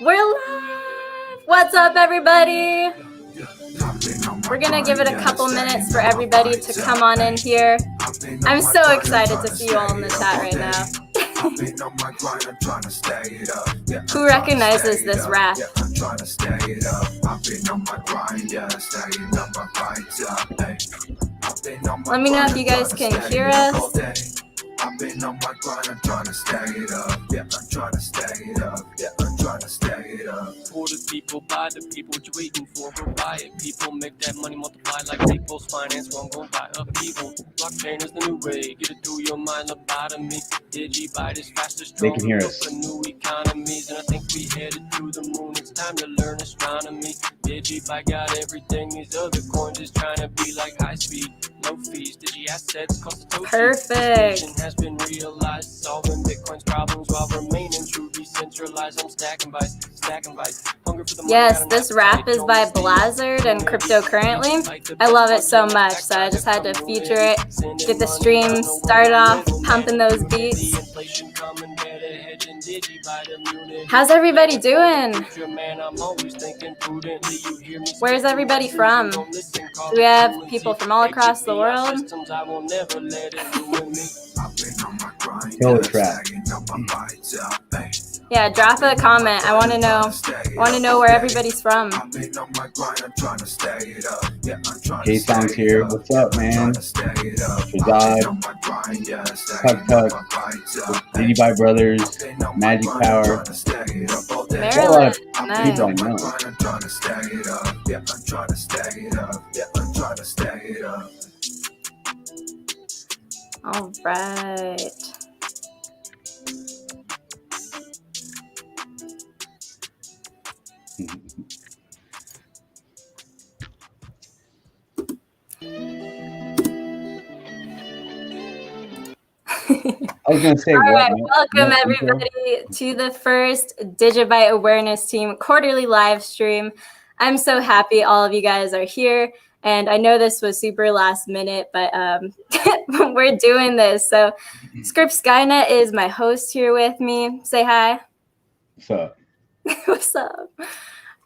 We're live! What's up, everybody? We're gonna give it a couple minutes for everybody to come on in here. I'm so excited to see you all in the chat right now. Who recognizes this rap? Let me know if you guys can hear us. I've been on my grind, I'm trying to stay it up. Yeah, I'm trying to stay it up. Yeah, I'm trying to stay it up. For the people, buy the people, what you waiting for? Go buy it. People make that money multiply like people's finance. Won't go buy upheaval. Blockchain is the new way. Get it through your mind, lobotomy. Digibyte is faster, stronger. They can hear us. For new economies, and I think we headed to the moon. It's time to learn astronomy. Digibyte got everything. These other coins is trying to be like high speed. No fees, digi assets cost a Perfect. Has been realized, solving Bitcoin's problems while remaining true decentralized. I'm stacking bytes, hunger for the yes, this rap is by Blizzard and Cryptocurrently. I love it so much, so I just had to feature it, get the stream started off, pumping those beats. How's everybody doing? Where's everybody from? Do we have people from all across the world? Kill the track. Yeah, drop a comment. I want to know where everybody's from. J-Song's here. What's up, man? Shazad, Tuck, Digibyte Brothers, Magic Power. Maryland. Nice. People I know. All right. I was going to say, all right, welcome everybody to the first DigiByte Awareness Team quarterly live stream. I'm so happy all of you guys are here. And I know this was super last minute, but we're doing this. So Script Skynet is my host here with me. Say hi. What's up? What's up?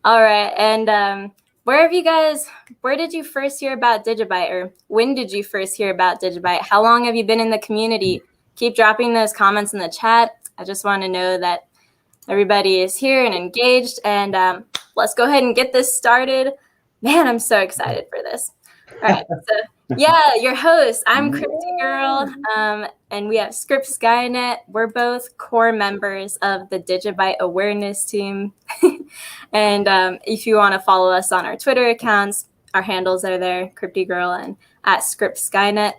All right. And where did you first hear about Digibyte, or when did you first hear about Digibyte? How long have you been in the community? Keep dropping those comments in the chat. I just want to know that everybody is here and engaged. And let's go ahead and get this started. Man, I'm so excited for this. All right, so yeah, your host, I'm Crypty Girl, and we have Script Skynet. We're both core members of the DigiByte Awareness Team. And if you want to follow us on our Twitter accounts, our handles are there, Crypty Girl and at Script Skynet.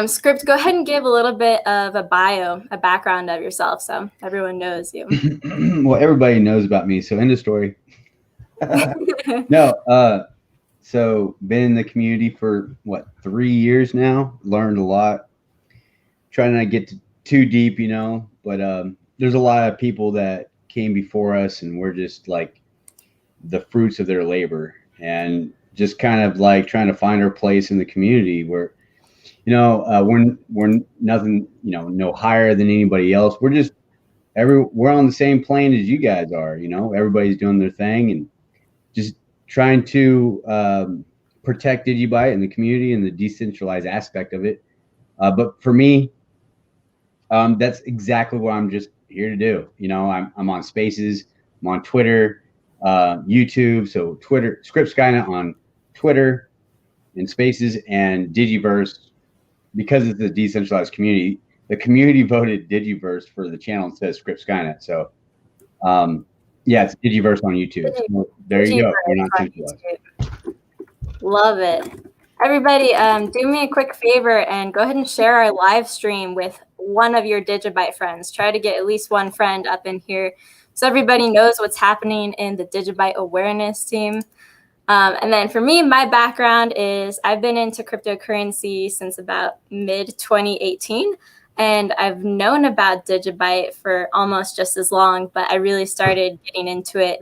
Script, go ahead and give a little bit of a background of yourself so everyone knows you. Well, everybody knows about me, so end of story. No, so been in the community for 3 years now. Learned a lot. Trying not to get too deep, but there's a lot of people that came before us, and we're just like the fruits of their labor, and just kind of like trying to find our place in the community where, we're nothing, no higher than anybody else. We're on the same plane as you guys are. Everybody's doing their thing and just trying to protect Digibyte and the community and the decentralized aspect of it. But for me, that's exactly what I'm just here to do. I'm on Spaces, I'm on Twitter, YouTube. So Twitter, Script Skynet on Twitter and Spaces, and Digiverse, because it's a decentralized community. The community voted Digiverse for the channel instead of Script Skynet. So, yeah, it's Digiverse on YouTube. So there you go. We're not centralized. Love it. Everybody, do me a quick favor and go ahead and share our live stream with one of your Digibyte friends. Try to get at least one friend up in here so everybody knows what's happening in the Digibyte Awareness Team. And then for me, my background is I've been into cryptocurrency since about mid-2018. And I've known about Digibyte for almost just as long, but I really started getting into it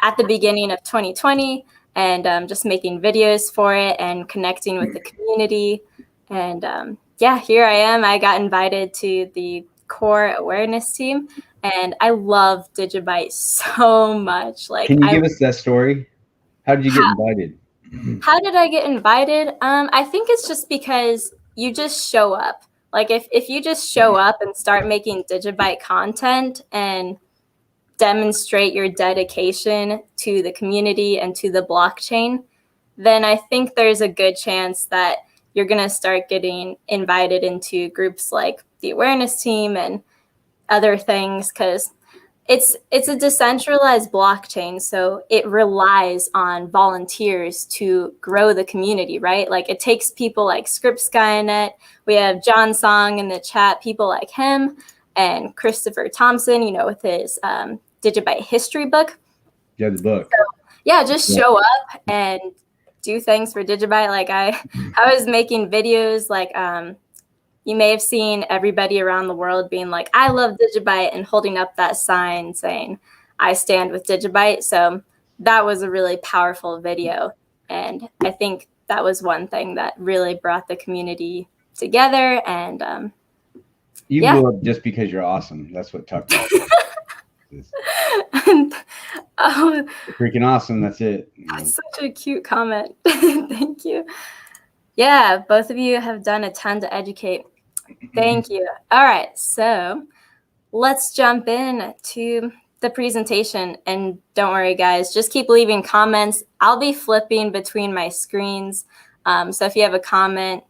at the beginning of 2020 and just making videos for it and connecting with the community. And yeah, here I am. I got invited to the core awareness team, and I love Digibyte so much. Like, can you give us that story? How did you get invited? How did I get invited? I think it's just because you just show up. Like, if you just show up and start making Digibyte content and demonstrate your dedication to the community and to the blockchain, then I think there's a good chance that you're going to start getting invited into groups like the awareness team and other things, because it's a decentralized blockchain, so it relies on volunteers to grow the community, right? Like, it takes people like Script Skynet. We have John Song in the chat, people like him, and Christopher Thompson, you know, with his Digibyte history book. Yeah, the book. So, yeah, just show up and do things for Digibyte. Like, I was making videos, like, you may have seen everybody around the world being like, I love Digibyte, and holding up that sign saying, I stand with Digibyte. So that was a really powerful video. And I think that was one thing that really brought the community together. And you yeah. blew up just because you're awesome. That's what Tuck is. Oh, Freaking awesome. That's it. that's such a cute comment. Thank you. Yeah, both of you have done a ton to educate. Thank you. All right, so let's jump in to the presentation. And don't worry, guys, just keep leaving comments. I'll be flipping between my screens. So if you have a comment,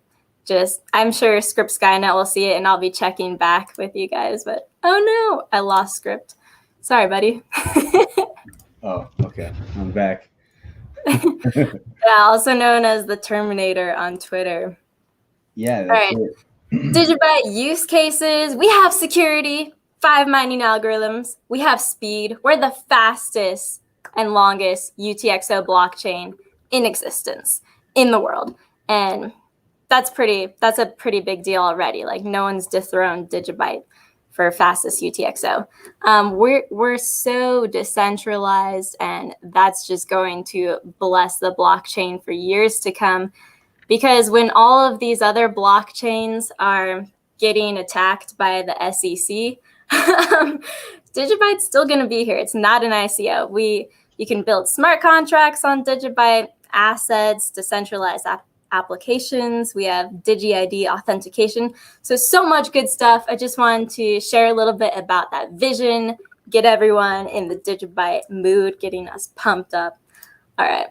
I'm sure Script Skynet will see it, and I'll be checking back with you guys. But oh no, I lost Script. Sorry, buddy. Oh, okay. I'm back. Yeah, also known as the Terminator on Twitter. Yeah, that's right. it. Digibyte use cases. We have security, 5 mining algorithms. We have speed. We're the fastest and longest UTXO blockchain in existence in the world. And that's a pretty big deal already. Like, no one's dethroned Digibyte for fastest UTXO. We're so decentralized, and that's just going to bless the blockchain for years to come. Because when all of these other blockchains are getting attacked by the SEC, Digibyte's still going to be here. It's not an ICO. You can build smart contracts on Digibyte, assets, decentralized applications. We have DigiID authentication. So much good stuff. I just wanted to share a little bit about that vision, get everyone in the Digibyte mood, getting us pumped up. All right.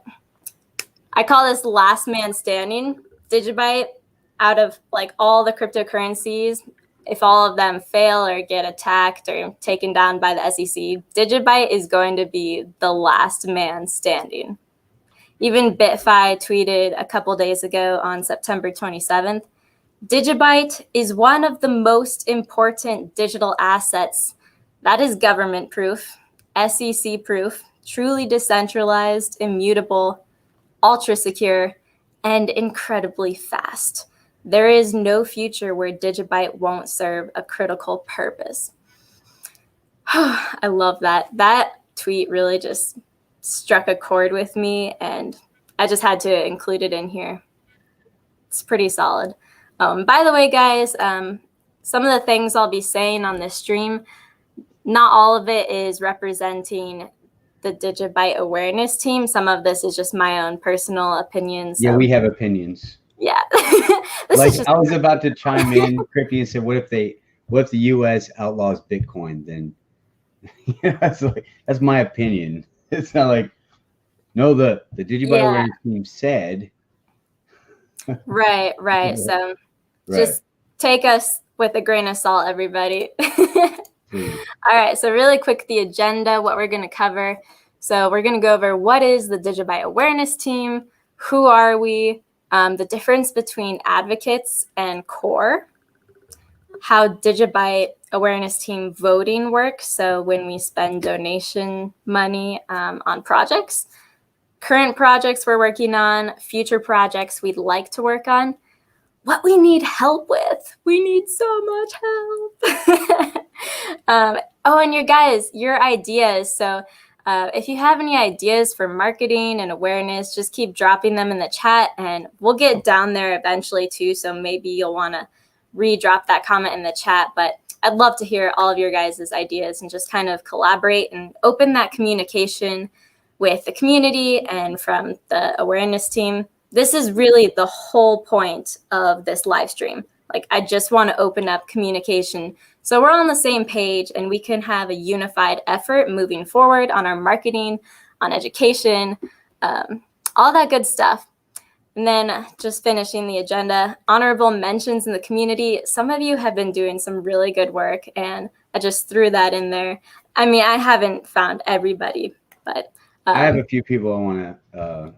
I call this last man standing. Digibyte, out of like all the cryptocurrencies, if all of them fail or get attacked or taken down by the SEC, Digibyte is going to be the last man standing. Even BitFi tweeted a couple days ago on September 27th, Digibyte is one of the most important digital assets that is government proof, SEC proof, truly decentralized, immutable, ultra secure, and incredibly fast. There is no future where Digibyte won't serve a critical purpose. I love that. That tweet really just struck a chord with me, and I just had to include it in here. It's pretty solid. By the way, guys, some of the things I'll be saying on this stream, not all of it is representing the Digibyte Awareness Team. Some of this is just my own personal opinions. Yeah, we have opinions. Yeah. Like, I was about to chime in, Crippy, and said, what if the U.S. outlaws Bitcoin? Then that's my opinion. It's not like, no, the Digibyte Awareness Team said. Right. So just take us with a grain of salt, everybody. All right, so really quick, the agenda, what we're going to cover. So we're going to go over what is the Digibyte Awareness Team, who are we, the difference between advocates and core, how Digibyte Awareness Team voting works, so when we spend donation money on projects, current projects we're working on, future projects we'd like to work on, what we need help with. We need so much help. And your ideas. So if you have any ideas for marketing and awareness, just keep dropping them in the chat, and we'll get down there eventually too. So maybe you'll want to re-drop that comment in the chat. But I'd love to hear all of your guys' ideas and just kind of collaborate and open that communication with the community and from the awareness team. This is really the whole point of this live stream. Like, I just want to open up communication so we're on the same page and we can have a unified effort moving forward on our marketing, on education, all that good stuff. And then just finishing the agenda, honorable mentions in the community. Some of you have been doing some really good work, and I just threw that in there. I mean, I haven't found everybody, but I have a few people I want to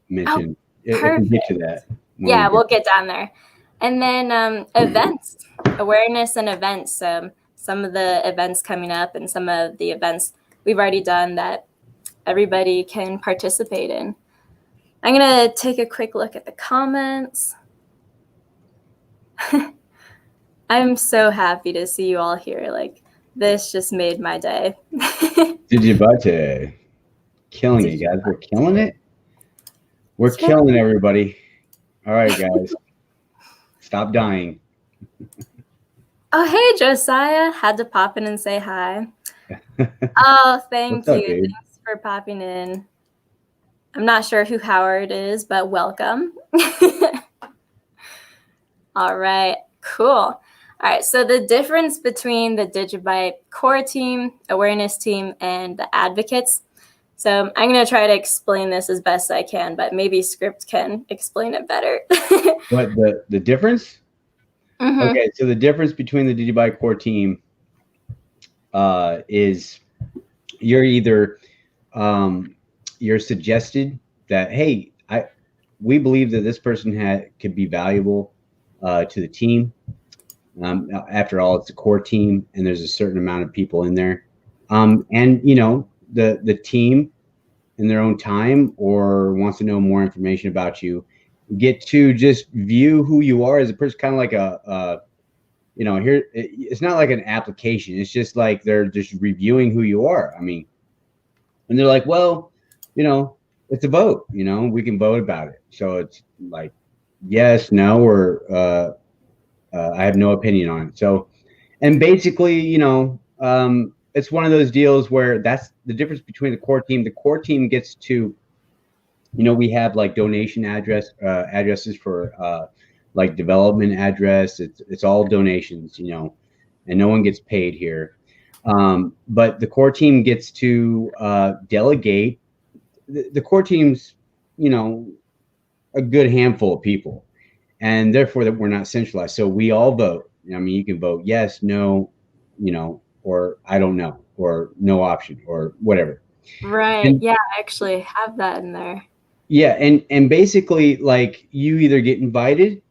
mention. If we get to that. Yeah, we'll get down there. And then events, awareness and events. Some of the events coming up and some of the events we've already done that everybody can participate in. I'm going to take a quick look at the comments. I'm so happy to see you all here. Like, this just made my day. Digibyte. Killing it, guys. We're killing it. We're killing everybody. All right, guys. Stop dying. Oh, hey, Josiah. Had to pop in and say hi. Oh, thank you. Thanks for popping in. I'm not sure who Howard is, but welcome. All right, cool. All right, so the difference between the Digibyte core team, awareness team, and the advocates. So I'm going to try to explain this as best I can, but maybe Script can explain it better. What, the difference? Mm-hmm. Okay, so the difference between the Digibyte core team is you're either you're suggested that, hey, we believe that this person could be valuable to the team. After all, it's a core team, and there's a certain amount of people in there. And you know, the team in their own time or wants to know more information about you, get to just view who you are as a person, kind of like you know, here, it's not like an application. It's just like they're just reviewing who you are. I mean, and they're like, well, you know, it's a vote, you know, we can vote about it. So it's like, yes, no, or I have no opinion on it. So, and basically, you know, it's one of those deals where that's the difference between the core team. The core team gets to, you know, we have like donation addresses for like development address. It's all donations, you know, and no one gets paid here. But the core team gets to delegate. The core team's, you know, a good handful of people, and therefore that we're not centralized. So we all vote. I mean, you can vote yes, no, you know, or I don't know, or no option, or whatever. Right. And, yeah, I actually have that in there. Yeah, and basically, like, you either get invited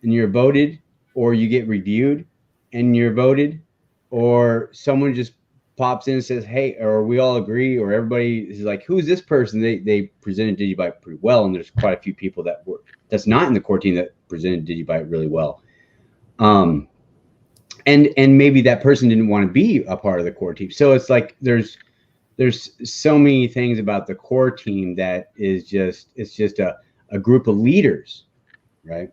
and you're voted, or you get reviewed and you're voted, or someone just pops in and says, hey, or we all agree, or everybody is like, who's this person? They presented Digibyte pretty well, and there's quite a few people that's not in the core team that presented Digibyte really well. And maybe that person didn't want to be a part of the core team. So it's like there's so many things about the core team that is just, it's just a group of leaders, right?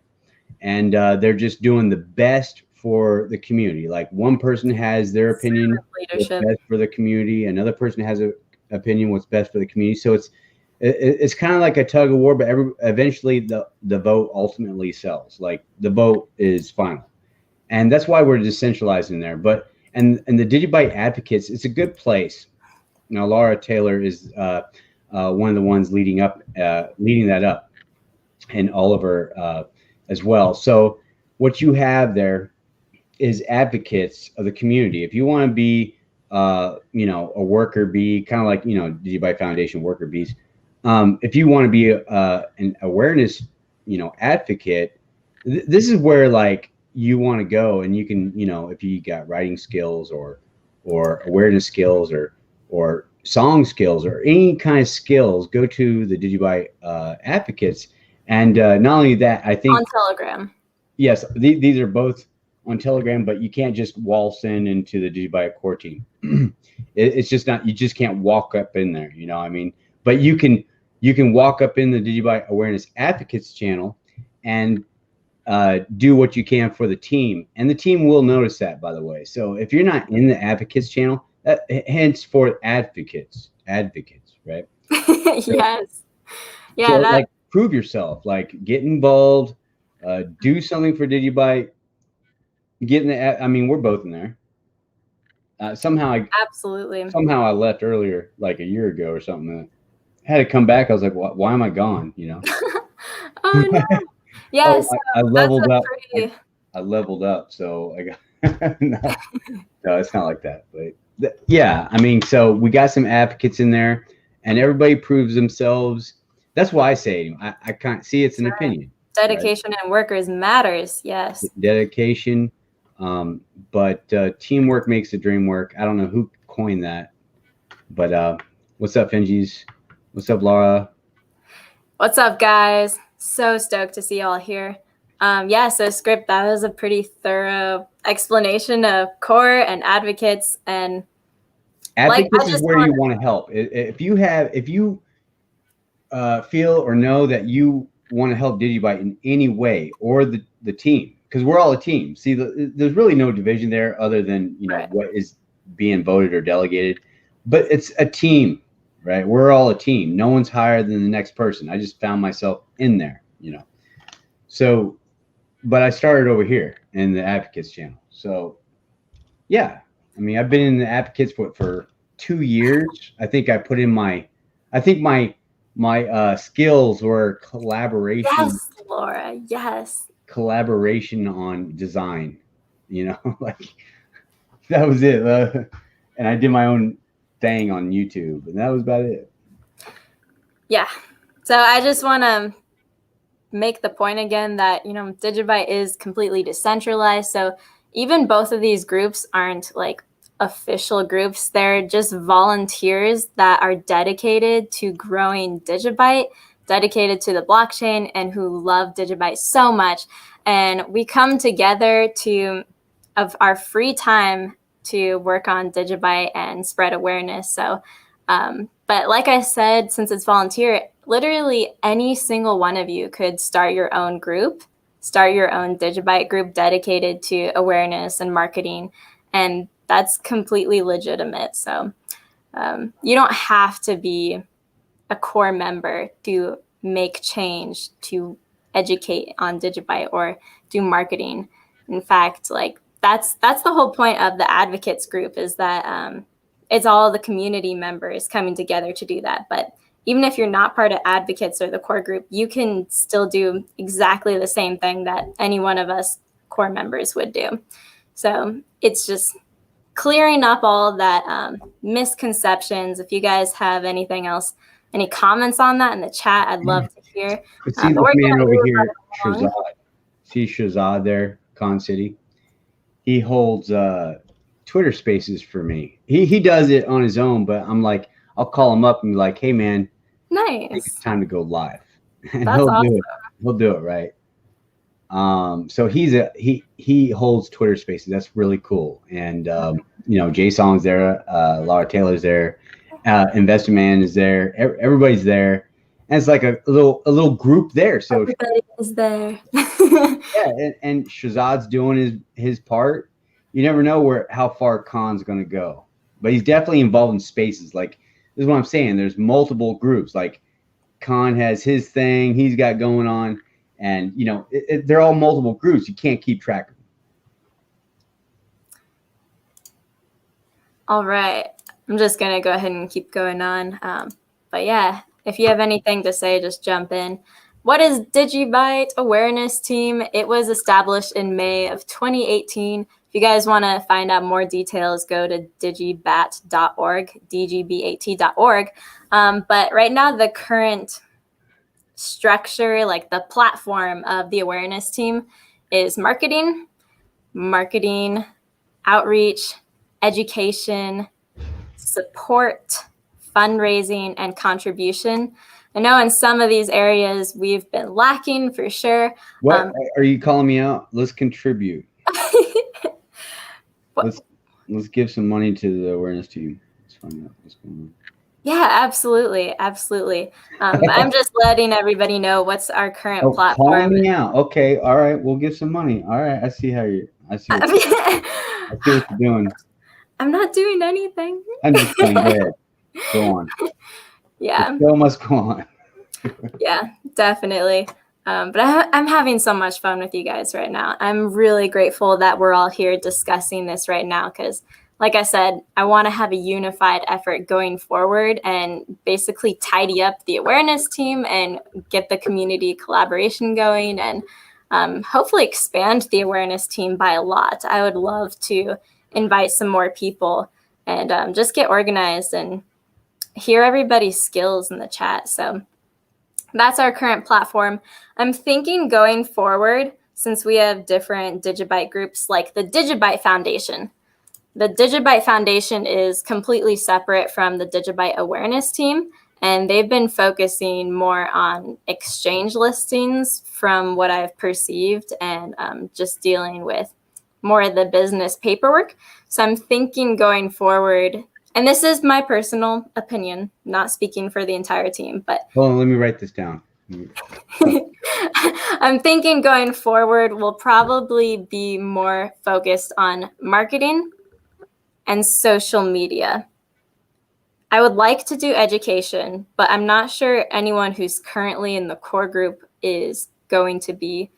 And they're just doing the best for the community. Like, one person has their opinion, what's best for the community. Another person has an opinion, what's best for the community. So it's kind of like a tug of war, but eventually the vote ultimately sells. Like, the vote is final. And that's why we're decentralized in there. But and the Digibyte advocates, it's a good place. Now, Laura Taylor is one of the ones leading that up, and Oliver as well. So what you have there is advocates of the community. If you want to be, you know, a worker bee, kind of like, you know, Digibyte Foundation worker bees. If you want to be an awareness, you know, advocate, this is where, like, you want to go, and you can, you know, if you got writing skills or awareness skills or song skills or any kind of skills, go to the Digibyte advocates. And not only that, I think on Telegram. Yes, these are both on Telegram, but you can't just waltz into the Digibyte core team. It's just not, you just can't walk up in there, you know what I mean? But you can walk up in the Digibyte Awareness Advocates channel, and do what you can for the team, and the team will notice that, by the way. So if you're not in the advocates channel, hence for advocates, right? Yes. Yeah, So that like prove yourself, like get involved, do something for Digibyte, get in the, I mean, we're both in there. Somehow absolutely. I left earlier, like a year ago or something. I had to come back. I was like, why am I gone? You know? Oh no. Yes. I leveled up. Pretty... I leveled up. So I got, no, it's not like that. But yeah, I mean, so we got some advocates in there and everybody proves themselves. That's why I say, I can't see, it's an opinion. Dedication and workers matters. Yes. Dedication. But teamwork makes the dream work. I don't know who coined that, but what's up, Fingies? What's up, Laura? What's up, guys? So stoked to see y'all here. Yeah, so Script, that was a pretty thorough explanation of core and advocates. And advocates is where you want to help. If you feel or know that you want to help Digibyte in any way, or the team, because we're all a team. See, there's really no division there other than, you know, right, what is being voted or delegated, but it's a team, right? We're all a team. No one's higher than the next person. I just found myself in there, you know. So, but I started over here in the advocates channel. So yeah, I mean, I've been in the advocates for 2 years. I think I put in my skills were collaboration. Yes, Laura. Yes. Collaboration on design, you know, like that was it. And I did my own thing on YouTube, and that was about it. Yeah. So I just want to make the point again that, you know, Digibyte is completely decentralized. So even both of these groups aren't like official groups. They're just volunteers that are dedicated to growing Digibyte, dedicated to the blockchain, and who love Digibyte so much. And we come together of our free time to work on Digibyte and spread awareness. So, but like I said, since it's volunteer, literally any single one of you could start your own group, start your own Digibyte group dedicated to awareness and marketing. And that's completely legitimate. So you don't have to be a core member to make change, to educate on Digibyte or do marketing. In fact, like that's the whole point of the advocates group, is that it's all the community members coming together to do that. But even if you're not part of advocates or the core group, you can still do exactly the same thing that any one of us core members would do. So it's just clearing up all that misconceptions. If you guys have anything else, any comments on that in the chat, I'd love to hear. See this man over here, Shazad. See Shazad there, Con City. He holds Twitter Spaces for me. He does it on his own, but I'm like, I'll call him up and be like, hey man, nice, it's time to go live. And that's awesome. do it. He'll do it, right? So he holds Twitter Spaces. That's really cool. And you know, Jay Song's there, Laura Taylor's there, Investor Man is there. Everybody's there, and it's like a little group there. So everybody is there. Yeah, and Shazad's doing his part. You never know how far Khan's going to go, but he's definitely involved in spaces. Like, this is what I'm saying. There's multiple groups. Like, Khan has his thing he's got going on, and you know, they're all multiple groups. You can't keep track of them. All right, I'm just gonna go ahead and keep going on. But yeah, if you have anything to say, just jump in. What is Digibyte Awareness Team? It was established in May of 2018. If you guys want to find out more details, go to digibat.org, dgbat.org. But right now, the current structure, like the platform of the awareness team, is marketing, outreach, education, support, fundraising, and contribution. I know in some of these areas we've been lacking for sure. What are you calling me out? Let's contribute. Let's give some money to the awareness team. Let's find out what's going on. Yeah, absolutely. Absolutely. But I'm just letting everybody know what's our current Oh, platform. calling me out. Okay, all right, we'll give some money. All right, I see what you're doing. I'm not doing anything. I'm just playing. Go ahead. Go on. Yeah. The show must go on. Yeah, definitely. But I'm having so much fun with you guys right now. I'm really grateful that we're all here discussing this right now because, like I said, I want to have a unified effort going forward and basically tidy up the awareness team and get the community collaboration going and hopefully expand the awareness team by a lot. I would love to invite some more people and just get organized and hear everybody's skills in the chat. So that's our current platform. I'm thinking going forward, since we have different Digibyte groups like the Digibyte Foundation. The Digibyte Foundation is completely separate from the Digibyte Awareness Team, and they've been focusing more on exchange listings from what I've perceived and just dealing with more of the business paperwork. So I'm thinking going forward, and this is my personal opinion, not speaking for the entire team, but Hold on, let me write this down. I'm thinking going forward, we'll probably be more focused on marketing and social media. I would like to do education, but I'm not sure anyone who's currently in the core group is going to be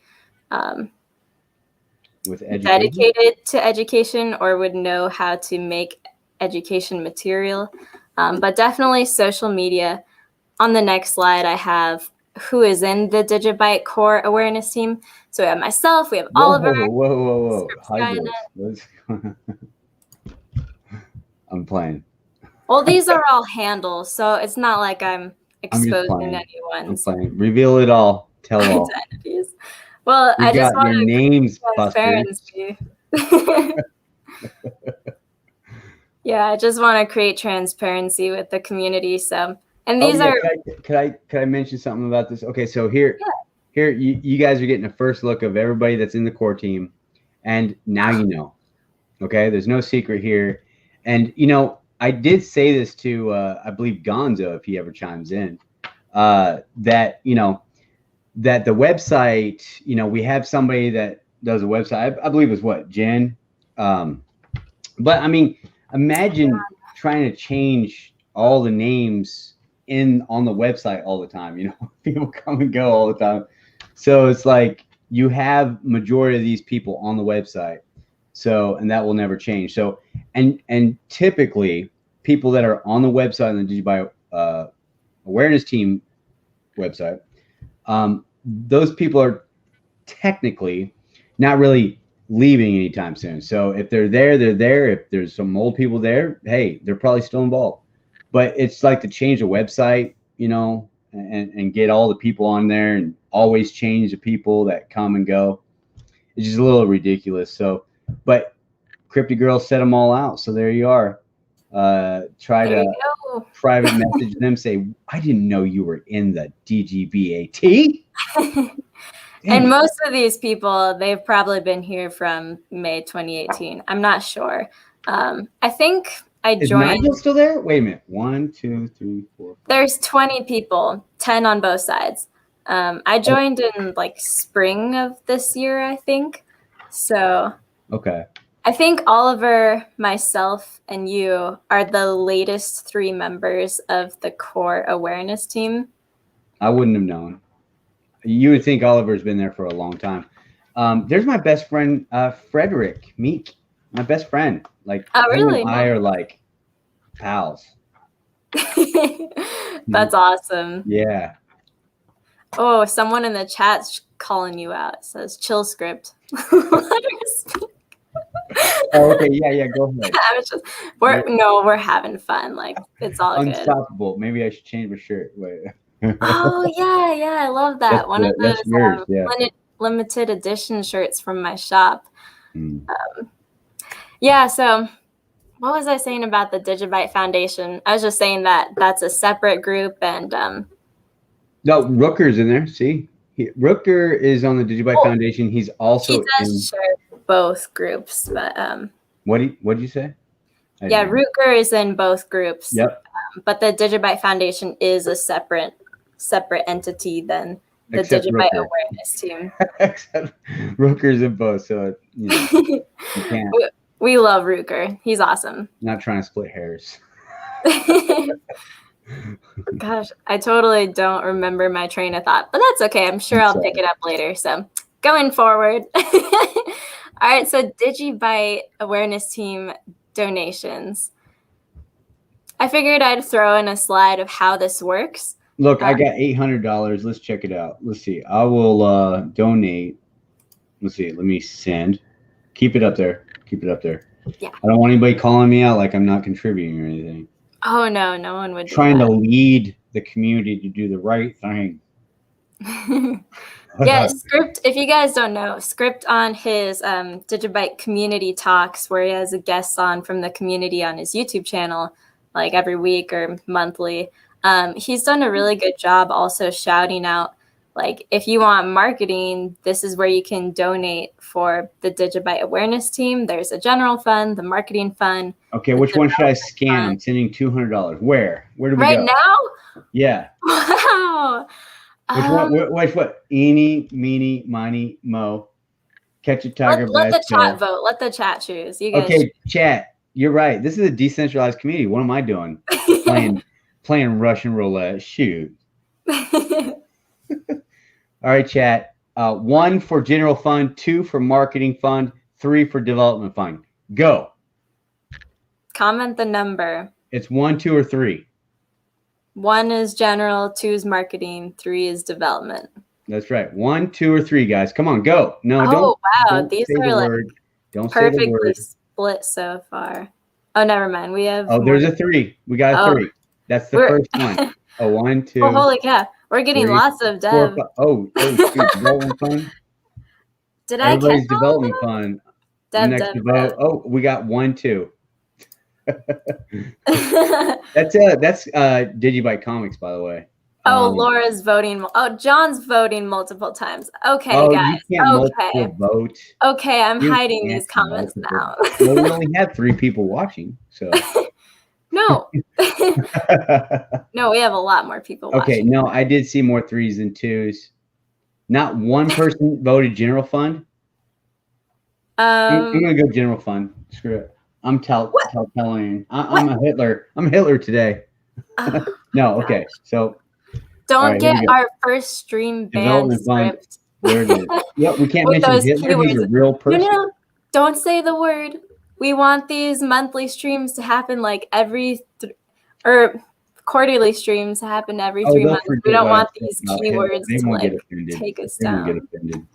With education? dedicated to education or would know how to make education material. But definitely social media. On the next slide, I have who is in the Digibyte core awareness team. So we have myself, we have Oliver. Whoa. Hide this. I'm playing. Well, these are all handles, so it's not like I'm exposing anyone. I'm playing. Reveal it all. Tell all. Identities. Well, We I just got want your names, transparency. Yeah, I just want to create transparency with the community. So, and these are. Could I mention something about this? Okay, so here you guys are getting a first look of everybody that's in the core team, and now you know. Okay, there's no secret here, and I did say this to I believe Gonzo, if he ever chimes in, that that the website, we have somebody that does a website. I believe it was what, Jen, but I mean, imagine trying to change all the names on the website all the time. People come and go all the time, so it's like you have majority of these people on the website. So, and that will never change. So, and typically people that are on the website, on the Digibyte Awareness Team website, those people are technically not really leaving anytime soon. So if they're there, they're there. If there's some old people there, hey, they're probably still involved. But it's like to change the website, and get all the people on there and always change the people that come and go. It's just a little ridiculous. So, but Crypty Girl set them all out. So there you are. Try to private message them, say, I didn't know you were in the DGBAT. And most of these people, they've probably been here from May 2018. I'm not sure. I think I joined. Is Nigel still there? Wait a minute. 1, 2, 3, 4, 5. There's 20 people, 10 on both sides. I joined in like spring of this year, I think. So okay. I think Oliver, myself, and you are the latest 3 members of the core awareness team. I wouldn't have known. You would think Oliver's been there for a long time. There's my best friend, Frederick Meek, my best friend. Like, oh, really? I are like pals. That's awesome. Yeah. Oh, someone in the chat's calling you out. It says chill script. Oh, okay. Yeah. Go ahead. We're having fun. Like, it's all Unstoppable. Good. Maybe I should change my shirt. Wait. Oh yeah, I love that. One of those yours, limited edition shirts from my shop. Yeah. So, what was I saying about the Digibyte Foundation? I was just saying that that's a separate group, and no, Rooker's in there. See, Rooker is on the Digibyte Foundation. He's also he does share both groups, but what did you say? Yeah, Rooker is in both groups. Yep. But the Digibyte Foundation is a separate entity than the Except Digibyte Rooker. Awareness Team. Except Rooker's in both, so you know, you can't. We love Rooker. He's awesome. Not trying to split hairs. Gosh, I totally don't remember my train of thought, but that's okay. I'm sure I'll pick it up later. So going forward. All right, so Digibyte Awareness Team donations. I figured I'd throw in a slide of how this works. Look, I got $800. Let's check it out. Let's see. I will donate. Let's see. Let me send. Keep it up there. Keep it up there. Yeah. I don't want anybody calling me out like I'm not contributing or anything. Oh, no, no one would. Trying to lead the community to do the right thing. Yeah, Script, if you guys don't know, Script on his Digibyte community talks, where he has a guest on from the community on his YouTube channel, like every week or monthly. He's done a really good job also shouting out, like, if you want marketing, this is where you can donate for the Digibyte Awareness Team. There's a general fund, the marketing fund. Okay, which one should I scan? I'm sending $200. Where? Where do we go? Right now? Yeah. Wow. Which one? Which what? Eeny, meeny, miny, mo. Catch a tiger. Let the chat vote. Let the chat choose. You guys. Okay, chat. You're right. This is a decentralized community. What am I doing? Playing Russian roulette. Shoot. All right, chat. 1 for general fund, 2 for marketing fund, 3 for development fund. Go. Comment the number. It's 1, 2, or 3. 1 is general, 2 is marketing, 3 is development. That's right. 1, 2, or 3, guys. Come on, go. No, don't These say are the like word. Don't say the perfectly word. split so far. Oh, never mind. We have. Oh, there's a 3. We got a 3. That's the first one. Oh, 1, 2. Oh, holy cow. We're getting 3, lots of 4, dev. 5. Oh, shoot. Development fund. Did I Everybody's catch all development of them? fund. Dev, Next dev, to vote. dev. Oh, we got 1, 2. That's Digibyte Comics, by the way. Laura's voting. Oh, John's voting multiple times. Okay, guys. You can't multiple vote. Okay, I'm You hiding can't these comments now. Well, we only had 3 people watching, so. No. No, we have a lot more people Okay, watching. no, I did see more 3s than 2s. Not one person voted general fund. I'm gonna go general fund. Screw it. I'm telling. I'm a Hitler. I'm Hitler today. No, okay. So don't get our first stream banned, Script. There it is. Yep, we can't mention Hitler. He's a real person. No, don't say the word. We want these monthly streams to happen like every or quarterly streams to happen every 3 months. We don't want these keywords to like take us down. Get offended.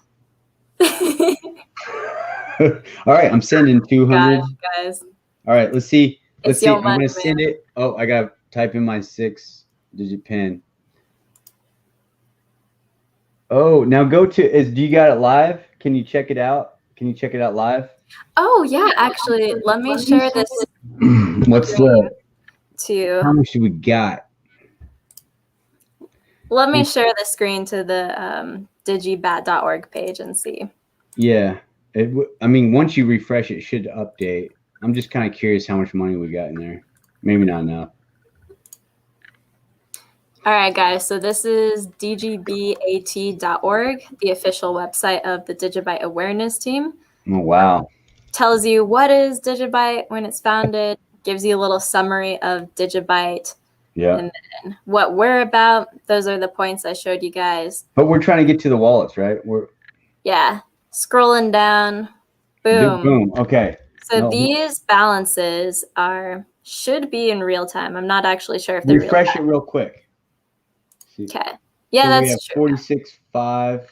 All right, I'm sending 200. Gosh, guys. All right, let's see. It's I'm money, gonna send it. Oh, I gotta type in my 6-digit PIN. Oh, now go to do you got it live? Can you check it out? Can you check it out live? Oh yeah, actually, let me share this. What's the? How much do we got? Let me share the screen to the digibat.org page and see. Yeah, I mean, once you refresh it, should update. I'm just kind of curious how much money we got in there. Maybe not enough. All right, guys. So this is DGBAT.org, the official website of the Digibyte Awareness Team. Oh, wow. Tells you what is Digibyte when it's founded, gives you a little summary of Digibyte. Yeah. And then what we're about. Those are the points I showed you guys. But we're trying to get to the wallets, right? Yeah. Scrolling down. Boom. Boom. Okay. So these balances should be in real time. I'm not actually sure if they're real time. Refresh it real quick. Okay. Yeah, so that's we have true. 46.5.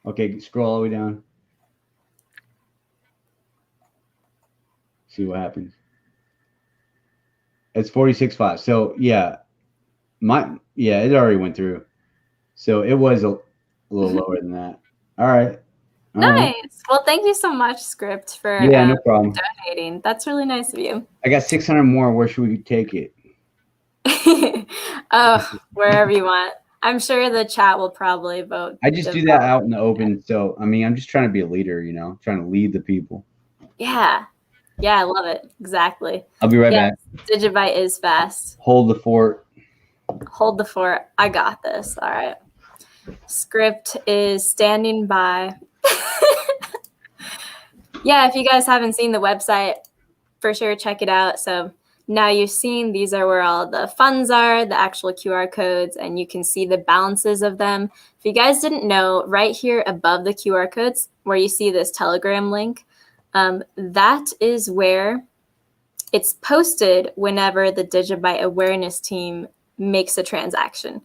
Okay, scroll all the way down. See what happens. It's 46.5. So yeah, it already went through. So it was a little lower than that. All right. Nice. Well, thank you so much, Script, for no problem. donating. That's really nice of you. I got 600 more. Where should we take it? Oh, wherever you want. I'm sure the chat will probably vote. I just do that out in the open. So, I mean, I'm just trying to be a leader, trying to lead the people. Yeah. Yeah, I love it. Exactly. I'll be right Yeah, back. Digibyte is fast. Hold the fort. Hold the fort. I got this. All right. Script is standing by. Yeah, if you guys haven't seen the website, for sure check it out. So now you've seen these are where all the funds are, the actual QR codes, and you can see the balances of them. If you guys didn't know, right here above the QR codes where you see this Telegram link, that is where it's posted whenever the DigiByte Awareness Team makes a transaction.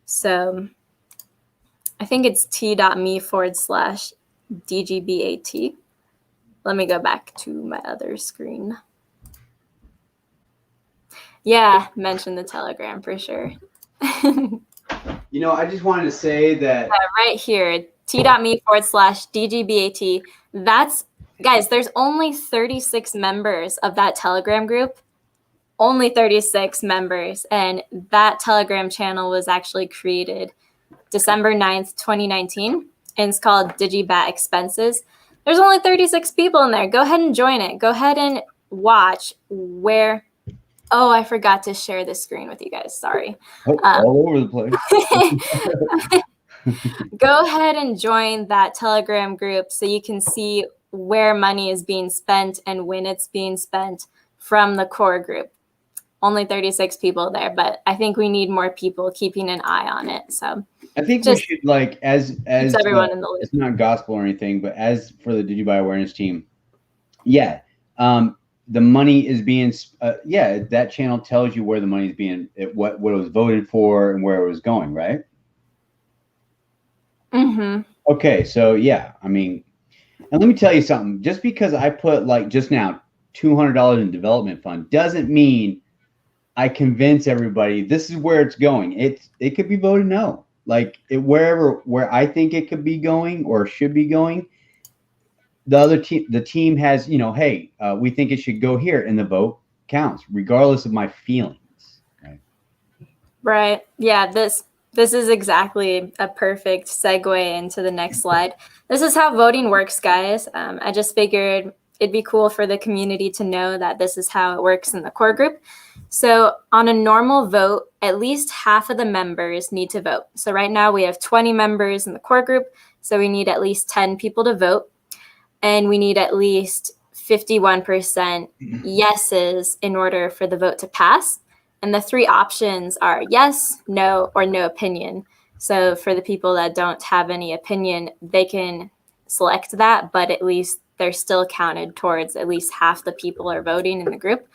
So I think it's t.me/DGBAT. Let me go back to my other screen. Yeah, mention the Telegram for sure. You know, I just wanted to say that Right here, t.me/DGBAT. That's, guys, there's only 36 members of that Telegram group. Only 36 members. And that Telegram channel was actually created December 9th, 2019. And it's called DigiBAT Expenses. There's only 36 people in there. Go ahead and join it. Go ahead and watch where. Oh, I forgot to share the screen with you guys. Sorry. all over the place. Go ahead and join that Telegram group so you can see where money is being spent and when it's being spent from the core group. Only 36 people there, but I think we need more people keeping an eye on it. So I think we should, like, as everyone in the loop. It's not gospel or anything, but as for the Digibyte Awareness Team, yeah, the money is being, that channel tells you where the money is being, what it was voted for and where it was going, right? Mm-hmm. Okay, so yeah, I mean, and let me tell you something. Just because I put, like, just now $200 in development fund doesn't mean I convince everybody this is where it's going. It could be voted no. Like, where I think it could be going or should be going, the team has, you know, hey, we think it should go here, and the vote counts regardless of my feelings. Right. Yeah. This is exactly a perfect segue into the next slide. This is how voting works, guys. I just figured it'd be cool for the community to know that this is how it works in the core group. So on a normal vote, at least half of the members need to vote. So right now we have 20 members in the core group. So we need at least 10 people to vote. And we need at least 51% yeses in order for the vote to pass. And the three options are yes, no, or no opinion. So for the people that don't have any opinion, they can select that, but at least they're still counted towards at least half the people are voting in the group.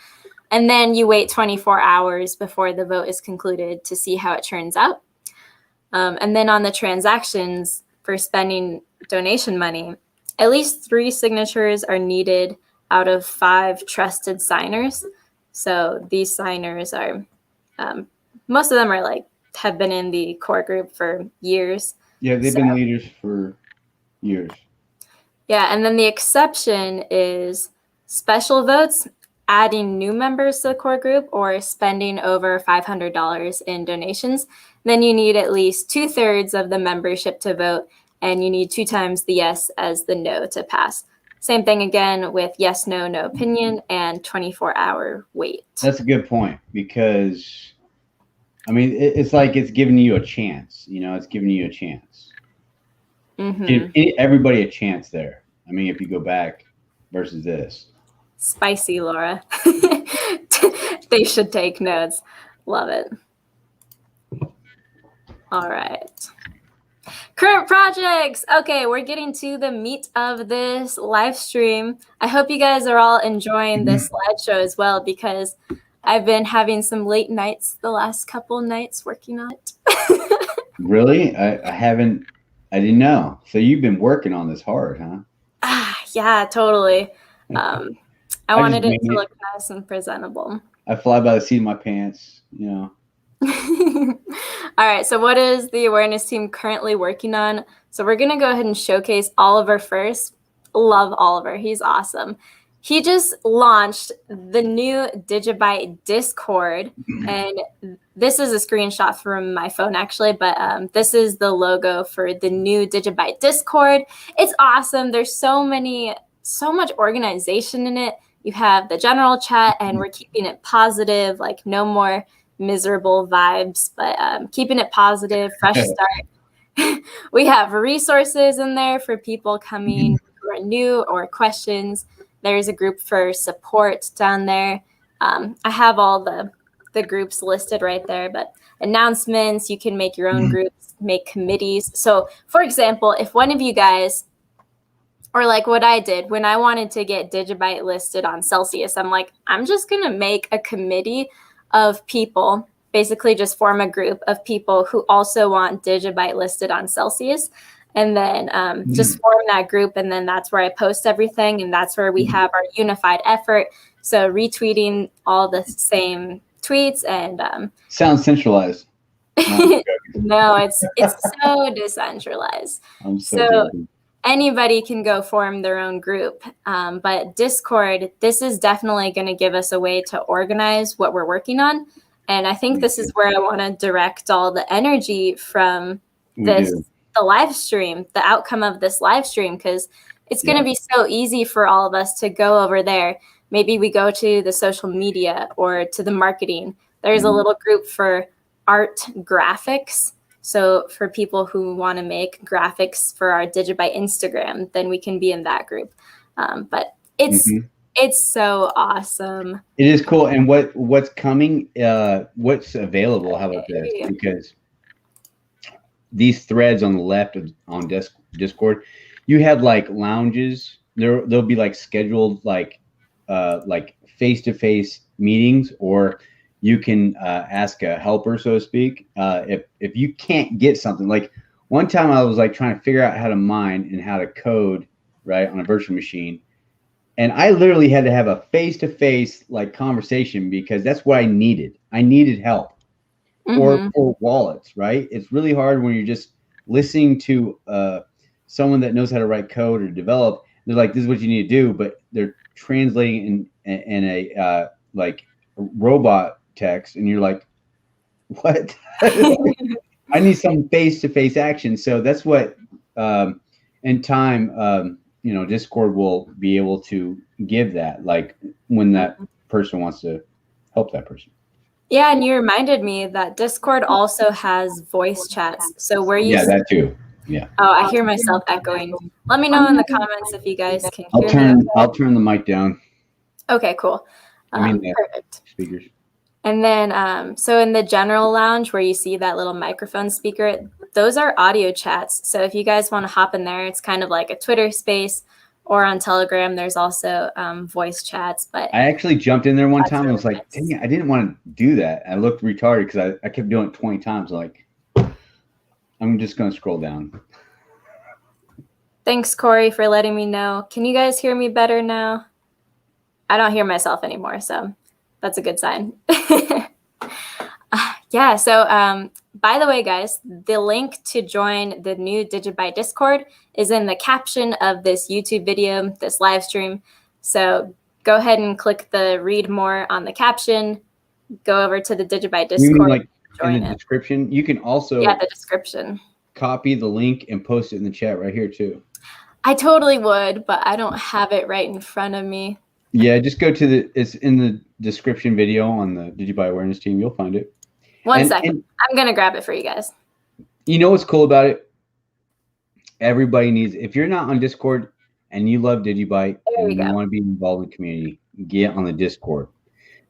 And then you wait 24 hours before the vote is concluded to see how it turns out. And then on the transactions for spending donation money, at least 3 signatures are needed out of 5 trusted signers. So these signers are, most of them are have been in the core group for years. Yeah, they've been leaders for years. Yeah, and then the exception is special votes, adding new members to the core group, or spending over $500 in donations. Then you need at least 2/3 of the membership to vote, and you need 2 times the yes as the no to pass. Same thing again with yes, no, no opinion, and 24-hour wait. That's a good point, because, I mean, it's like it's giving you a chance. You know, it's giving you a chance. Mm-hmm. Give everybody a chance there. I mean, if you go back versus this. Spicy, Laura. They should take notes. Love it. All right. Current projects. Okay, we're getting to the meat of this live stream. I hope you guys are all enjoying this slideshow as well, because I've been having some late nights the last couple nights working on it. Really? I didn't know. So you've been working on this hard, huh? Yeah, totally. I wanted it to look nice and presentable. I fly by the seat of my pants, you know. All right, so what is the awareness team currently working on? So we're going to go ahead and showcase Oliver first. Love Oliver. He's awesome. He just launched the new Digibyte Discord, and this is a screenshot from my phone actually, but this is the logo for the new Digibyte Discord. It's awesome. There's so much organization in it. you have the general chat, and we're keeping it positive, like no more miserable vibes, but keeping it positive, fresh start. We have resources in there for people coming who are new or questions. There's a group for support down there. I have all the groups listed right there, but announcements, you can make your own groups, make committees. So for example, if one of you guys, or like what I did when I wanted to get Digibyte listed on Celsius, I'm like, I'm just going to make a committee of people, basically just form a group of people who also want Digibyte listed on Celsius. And then just form that group. And then that's where I post everything. And that's where we have our unified effort. So retweeting all the same tweets and sounds centralized. no, it's so decentralized. I'm so anybody can go form their own group. But Discord, this is definitely going to give us a way to organize what we're working on. And I think this is where I want to direct all the energy from the live stream, the outcome of this live stream, because it's going to be so easy for all of us to go over there. Maybe we go to the social media or to the marketing. There's a little group for art graphics. So for people who want to make graphics for our Digibyte Instagram, then we can be in that group. But it's so awesome. It is cool. And what's coming? What's available? How about this? Because these threads on the left on Discord, you have like lounges. There'll be like scheduled like face-to-face meetings, or you can ask a helper, so to speak. If you can't get something, like one time I was like trying to figure out how to mine and how to code right on a virtual machine, and I literally had to have a face-to-face like conversation because that's what I needed. I needed help. Or wallets, right? It's really hard when you're just listening to someone that knows how to write code or develop. They're like, this is what you need to do, but they're translating in a like robot text, and you're like, what? I need some face-to-face action. So that's what in time Discord will be able to give that, like when that person wants to help that person. Yeah, and you reminded me that Discord also has voice chats. So where you that too. Yeah. Oh, I hear myself echoing. Let me know in the comments if you guys can hear me. I'll turn the mic down. Okay, cool. Perfect. Speakers. And then, so in the general lounge where you see that little microphone speaker, those are audio chats. So if you guys want to hop in there, it's kind of like a Twitter space, or on Telegram, there's also voice chats. But I actually jumped in there one time and was like, dang it, I didn't want to do that. I looked retarded because I kept doing it 20 times. Like, I'm just going to scroll down. Thanks, Corey, for letting me know. Can you guys hear me better now? I don't hear myself anymore, so that's a good sign. Yeah, so by the way, guys, the link to join the new Digibyte Discord is in the caption of this YouTube video, this live stream. So go ahead and click the read more on the caption, go over to the Digibyte Discord. You mean like in the description? You can also the description. Copy the link and post it in the chat right here too. I totally would, but I don't have it right in front of me. Yeah, just go to it's in the description video on the DigiByte Awareness Team. You'll find it. One second. I'm going to grab it for you guys. You know what's cool about it? Everybody needs, if you're not on Discord and you love Digibyte and you want to be involved in the community, get on the Discord.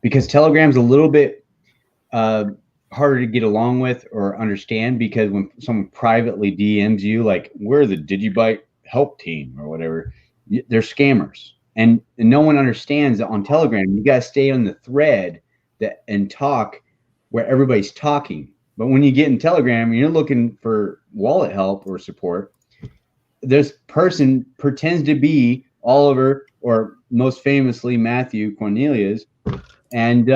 Because Telegram's a little bit harder to get along with or understand, because when someone privately DMs you, like, we're the Digibyte help team or whatever, they're scammers. And no one understands that on Telegram, you got to stay on the thread and talk where everybody's talking. But when you get in Telegram and you're looking for wallet help or support, this person pretends to be Oliver, or most famously Matthew Cornelius, and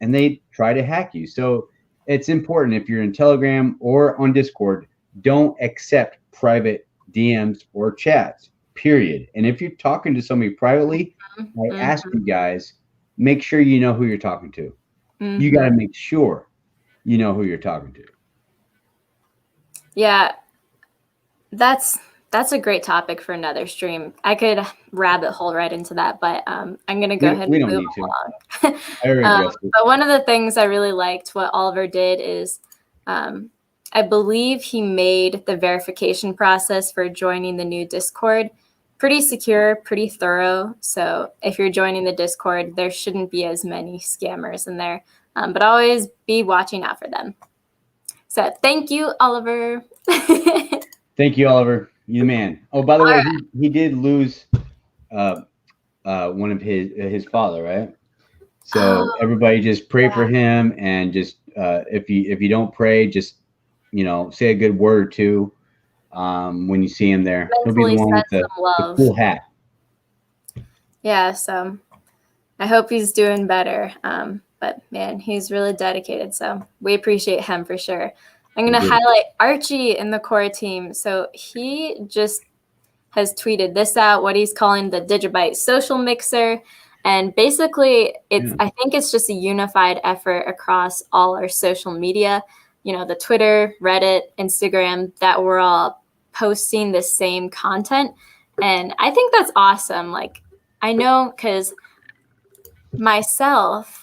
they try to hack you. So it's important, if you're in Telegram or on Discord, don't accept private DMs or chats, period. And if you're talking to somebody privately, I ask you guys, make sure you know who you're talking to. You got to make sure you know who you're talking to. Yeah, that's That's a great topic for another stream. I could rabbit hole right into that, but I'm going to go ahead We and don't move need to. along. I already addressed it. But one of the things I really liked what Oliver did is I believe he made the verification process for joining the new Discord pretty secure, pretty thorough. So if you're joining the Discord, there shouldn't be as many scammers in there, but always be watching out for them. So thank you, Oliver. Thank you, Oliver. You the man. Oh, by the way, he did lose one of his father, right? So everybody just pray for him, and just if you don't pray, just say a good word or two when you see him there. He'll be the one with the cool hat. Yeah, so I hope he's doing better. But man, he's really dedicated, so we appreciate him for sure. I'm going to highlight Archie in the core team. So he just has tweeted this out, what he's calling the Digibyte social mixer. And basically, I think it's just a unified effort across all our social media, the Twitter, Reddit, Instagram, that we're all posting the same content. And I think that's awesome. Like, I know because myself,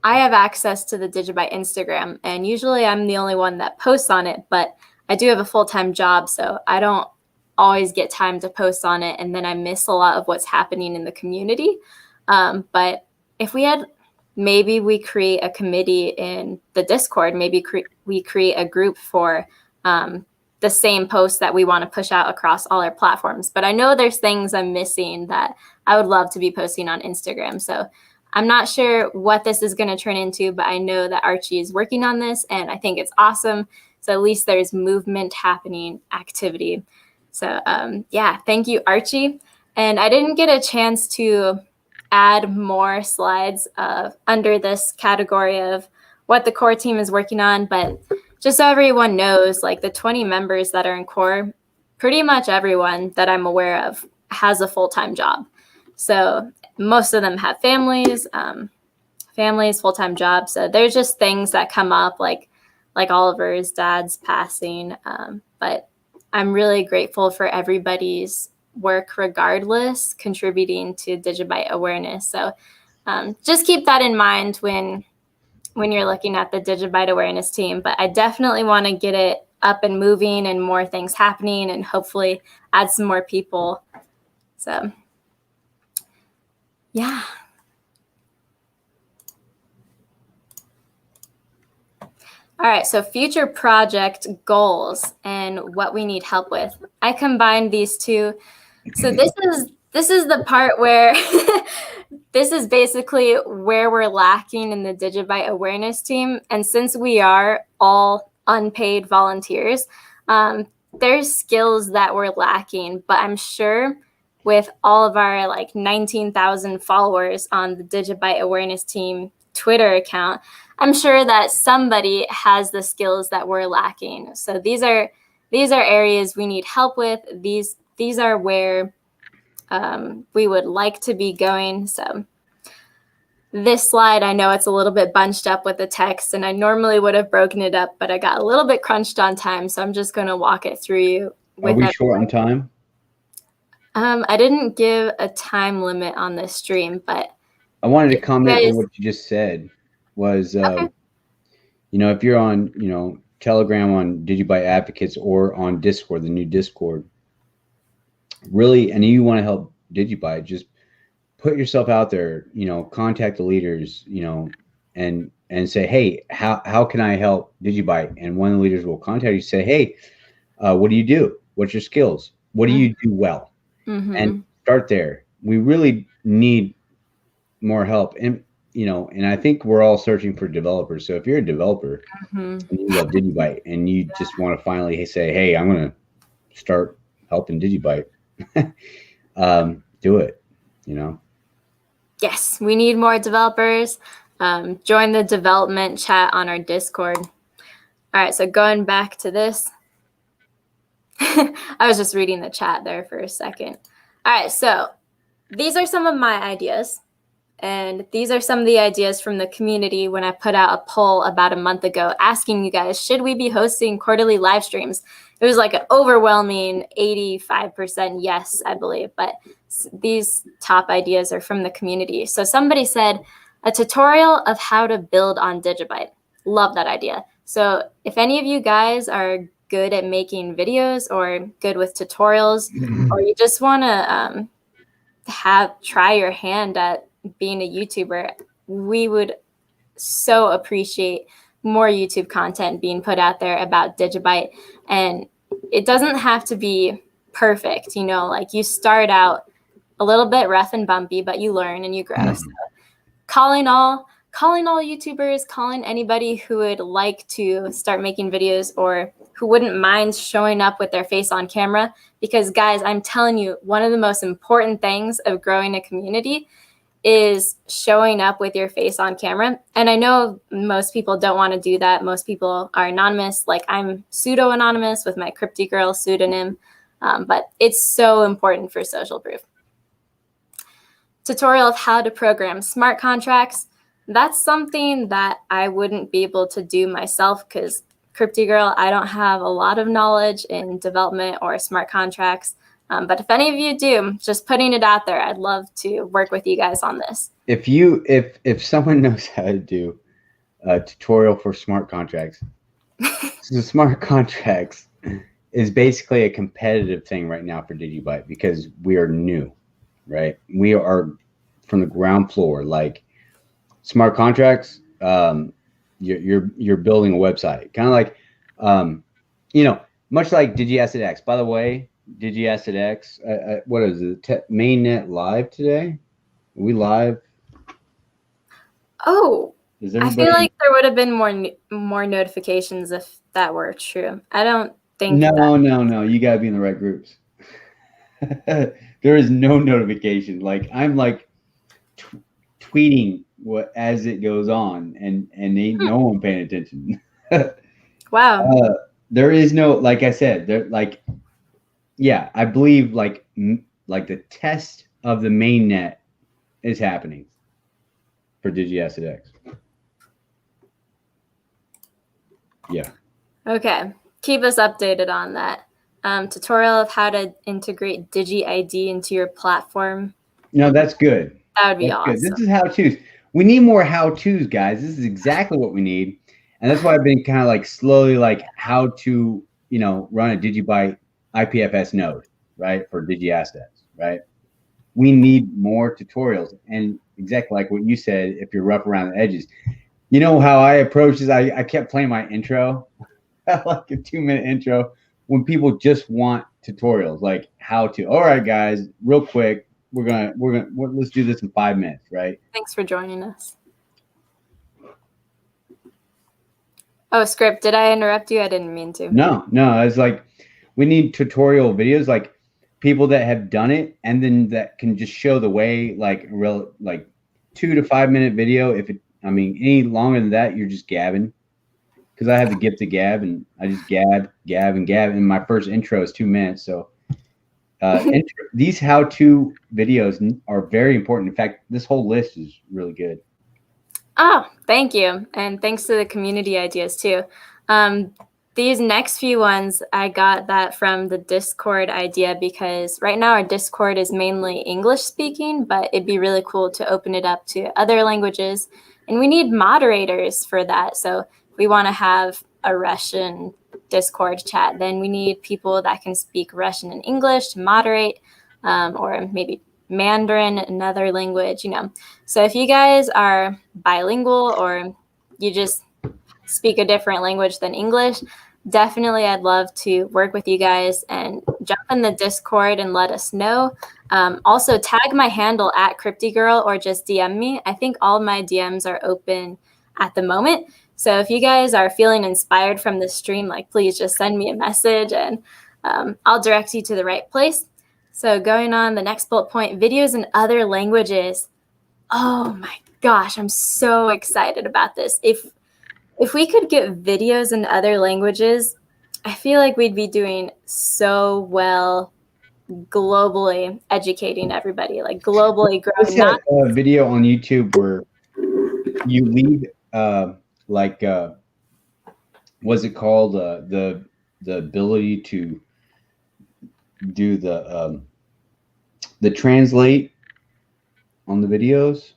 I have access to the Digibyte Instagram, and usually I'm the only one that posts on it, but I do have a full-time job, so I don't always get time to post on it, and then I miss a lot of what's happening in the community. But if maybe we create a committee in the Discord, maybe we create a group for the same posts that we want to push out across all our platforms. But I know there's things I'm missing that I would love to be posting on Instagram. So I'm not sure what this is going to turn into, but I know that Archie is working on this, and I think it's awesome. So at least there's movement happening, activity. So yeah, thank you, Archie. And I didn't get a chance to add more slides under this category of what the core team is working on, but just so everyone knows, like the 20 members that are in core, pretty much everyone that I'm aware of has a full-time job. So most of them have families, full-time jobs. So there's just things that come up, like Oliver's dad's passing. But I'm really grateful for everybody's work, regardless, contributing to Digibyte awareness. So just keep that in mind when you're looking at the Digibyte awareness team. But I definitely want to get it up and moving and more things happening, and hopefully add some more people. So yeah. All right, so future project goals and what we need help with. I combined these two. So this is the part where this is basically where we're lacking in the Digibyte awareness team. And since we are all unpaid volunteers, there's skills that we're lacking, but I'm sure with all of our 19,000 followers on the Digibyte awareness team Twitter account, I'm sure that somebody has the skills that we're lacking. So these are areas we need help with. These are where we would like to be going. So this slide, I know it's a little bit bunched up with the text, and I normally would have broken it up, but I got a little bit crunched on time, so I'm just going to walk it through you. Are we short on time? I didn't give a time limit on this stream, but I wanted to comment on what you just said. Was okay. If you're on Telegram on Digibyte Advocates or on Discord, the new Discord, really, and you want to help Digibyte, just put yourself out there. Contact the leaders. And say, hey, how can I help Digibyte? And one of the leaders will contact you. Say, hey, what do you do? What's your skills? What do you do well? Mm-hmm. And start there. We really need more help, and I think we're all searching for developers. So if you're a developer and you love Digibyte and you just want to finally say, hey, I'm going to start helping Digibyte, do it. Yes, we need more developers. Join the development chat on our Discord. All right, so going back to this. I was just reading the chat there for a second. All right, so these are some of my ideas. And these are some of the ideas from the community when I put out a poll about a month ago asking you guys, should we be hosting quarterly live streams? It was like an overwhelming 85% yes, I believe. But these top ideas are from the community. So somebody said, a tutorial of how to build on Digibyte. Love that idea. So if any of you guys are good at making videos or good with tutorials, or you just want to try your hand at being a YouTuber, we would so appreciate more YouTube content being put out there about Digibyte. And it doesn't have to be perfect, you know, like you start out a little bit rough and bumpy, but you learn and you grow. So calling all YouTubers, calling anybody who would like to start making videos or who wouldn't mind showing up with their face on camera. Because guys, I'm telling you, one of the most important things of growing a community is showing up with your face on camera. And I know most people don't want to do that. Most people are anonymous. Like I'm pseudo-anonymous with my Crypty Girl pseudonym. But it's so important for social proof. Tutorial of how to program smart contracts. That's something that I wouldn't be able to do myself because Crypty Girl, I don't have a lot of knowledge in development or smart contracts. But if any of you do, just putting it out there, I'd love to work with you guys on this. If someone knows how to do a tutorial for smart contracts, so smart contracts is basically a competitive thing right now for Digibyte because we are new, right? We are from the ground floor. Like smart contracts, you're building a website, kind of like, much like DigiAssetX. By the way, DigiAssetX, what is it? Mainnet live today? Are we live? Oh, I feel like there would have been more notifications if that were true. I don't think. No. You gotta be in the right groups. There is no notification. Like I'm like tweeting what as it goes on, and ain't no one paying attention. Wow. There is no, like I said, there like. Yeah, I believe like the test of the mainnet is happening for DigiAssetX. Yeah. Okay, keep us updated on that. Tutorial of how to integrate DigiID into your platform. No, that's good. That would be awesome. Good. This is how-tos. We need more how-tos, guys. This is exactly what we need. And that's why I've been kind of like slowly like how to, run a Digibyte IPFS node, right, for DigiAssets, right? We need more tutorials. And exactly like what you said, if you're rough around the edges. You know how I approach this? I kept playing my intro, like a 2-minute intro, when people just want tutorials, like how to. All right, guys, real quick, let's do this in 5 minutes, right? Thanks for joining us. Oh, Script, did I interrupt you? I didn't mean to. No, it's like, we need tutorial videos, like people that have done it, and then that can just show the way, like 2 to 5 minute video. Any longer than that, you're just gabbing. Because I have the gift of gab, and I just gab, and my first intro is 2 minutes. So these how-to videos are very important. In fact, this whole list is really good. Oh, thank you, and thanks to the community ideas too. These next few ones, I got that from the Discord idea because right now our Discord is mainly English speaking, but it'd be really cool to open it up to other languages. And we need moderators for that. So if we want to have a Russian Discord chat, then we need people that can speak Russian and English to moderate, or maybe Mandarin, another language, So if you guys are bilingual or you just speak a different language than English, definitely I'd love to work with you guys and jump in the Discord and let us know. Also tag my handle at CryptyGirl or just DM me. I think all my DMs are open at the moment. So if you guys are feeling inspired from this stream, please just send me a message and I'll direct you to the right place. So going on the next bullet point, videos in other languages. Oh my gosh, I'm so excited about this. If we could get videos in other languages, I feel like we'd be doing so well globally educating everybody, like globally growing. What's that video on YouTube where you leave what's it called? The ability to do the translate on the videos.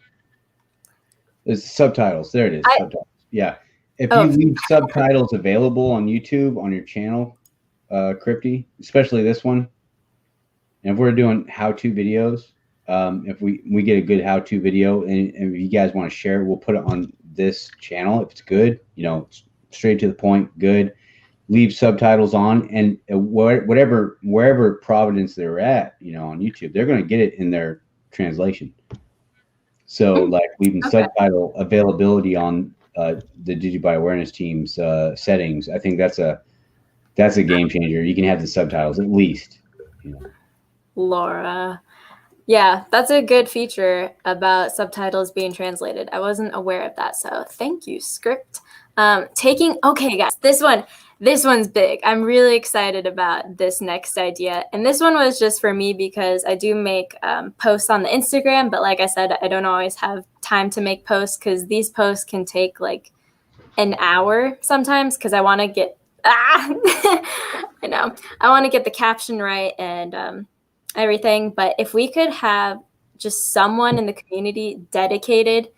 It's subtitles. There it is. Subtitles. Yeah. If you leave subtitles available on YouTube on your channel, Crypty, especially this one, and if we're doing how-to videos, if we get a good how-to video and if you guys want to share it, we'll put it on this channel. If it's good, straight to the point, good. Leave subtitles on, and wherever province they're at, on YouTube, they're going to get it in their translation. So like leaving subtitle availability on the DigiByte Awareness Team's settings, I think that's a game changer. You can have the subtitles at least. Laura. Yeah, that's a good feature about subtitles being translated. I wasn't aware of that, so thank you, Script. Okay, guys, this one's big. I'm really excited about this next idea. And this one was just for me because I do make posts on the Instagram, but like I said, I don't always have time to make posts because these posts can take like an hour sometimes because I want to get, I know, I want to get the caption right and everything. But if we could have just someone in the community dedicated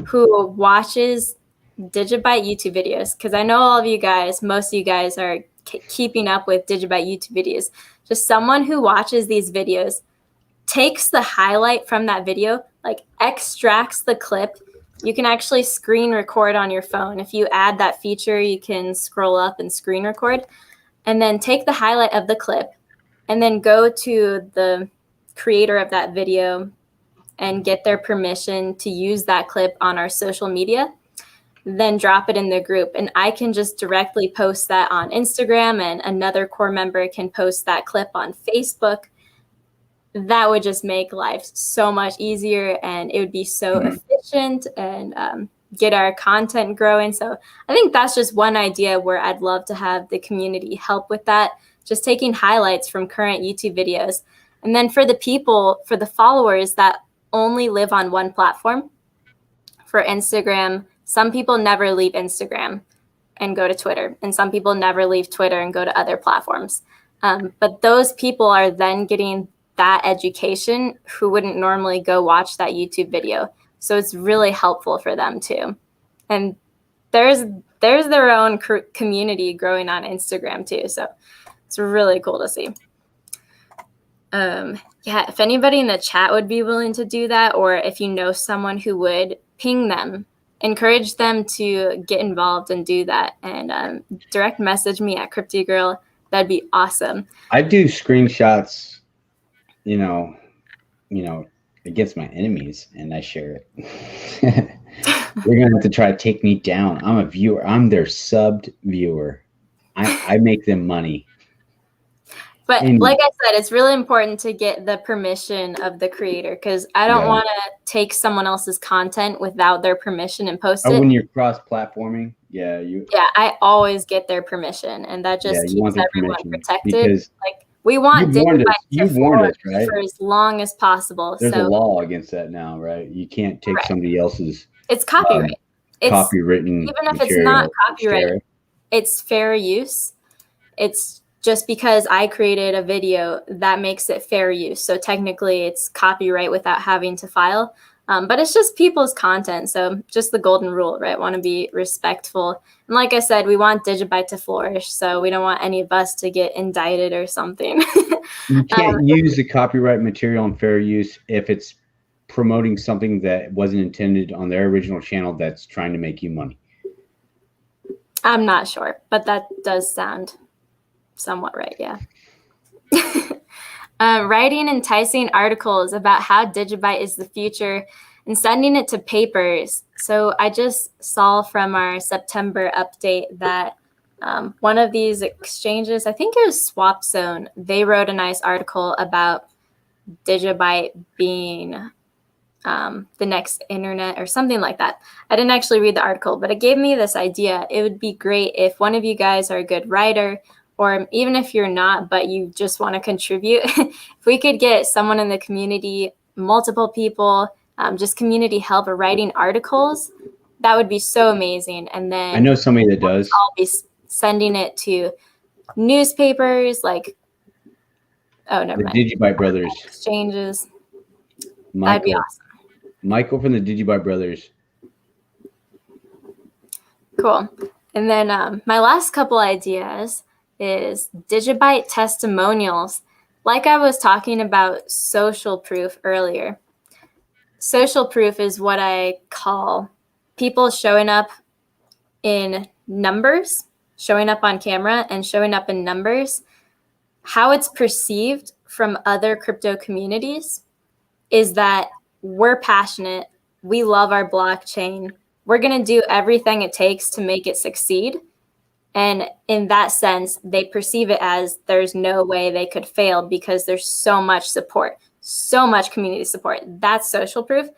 who watches Digibyte YouTube videos, because I know all of you guys, most of you guys are keeping up with Digibyte YouTube videos. Just someone who watches these videos, takes the highlight from that video, like extracts the clip. You can actually screen record on your phone. If you add that feature, you can scroll up and screen record, and then take the highlight of the clip, and then go to the creator of that video and get their permission to use that clip on our social media. Then drop it in the group, and I can just directly post that on Instagram, and another core member can post that clip on Facebook. That would just make life so much easier, and it would be so efficient and get our content growing. So I think that's just one idea where I'd love to have the community help with that, just taking highlights from current YouTube videos. And then for the followers that only live on one platform, for Instagram, some people never leave Instagram and go to Twitter, and some people never leave Twitter and go to other platforms. But those people are then getting that education who wouldn't normally go watch that YouTube video. So it's really helpful for them too. And there's their own community growing on Instagram too. So it's really cool to see. Yeah, if anybody in the chat would be willing to do that, or if you know someone who would, ping them. Encourage them to get involved and do that, and direct message me at Crypty Girl. That'd be awesome. I do screenshots, against my enemies, and I share it. They're gonna have to try to take me down. I'm a viewer. I'm their subbed viewer. I make them money. But like I said, it's really important to get the permission of the creator, because I don't want to take someone else's content without their permission and post it. When you're cross-platforming, I always get their permission, and that just keeps everyone protected. Like we want you warned us, right? For as long as possible. There's a law against that now, right? You can't take somebody else's. It's copyright. It's copywritten. Even if it's not copyright, it's fair use. It's just because I created a video, that makes it fair use. So technically it's copyright without having to file. But it's just people's content. So just the golden rule, right? Want to be respectful. And like I said, we want Digibyte to flourish. So we don't want any of us to get indicted or something. You can't use the copyright material in fair use if it's promoting something that wasn't intended on their original channel that's trying to make you money. I'm not sure, but that does sound somewhat right, yeah. Writing enticing articles about how Digibyte is the future and sending it to papers. So I just saw from our September update that one of these exchanges, I think it was Swap Zone, they wrote a nice article about Digibyte being the next internet or something like that. I didn't actually read the article, but it gave me this idea. It would be great if one of you guys are a good writer or even if you're not, but you just want to contribute, if we could get someone in the community, multiple people, just community help or writing articles, that would be so amazing. And then I know somebody that does. I'll be sending it to newspapers, like, oh, never The mind. Digibyte brothers. Exchanges. Michael. That'd be awesome. Michael from the Digibyte brothers. Cool. And then my last couple ideas is DigiByte Testimonials. Like I was talking about social proof earlier. Social proof is what I call people showing up in numbers, showing up on camera and showing up in numbers. How it's perceived from other crypto communities is that we're passionate, we love our blockchain, we're going to do everything it takes to make it succeed. And in that sense, they perceive it as there's no way they could fail because there's so much support, so much community support. That's social proof.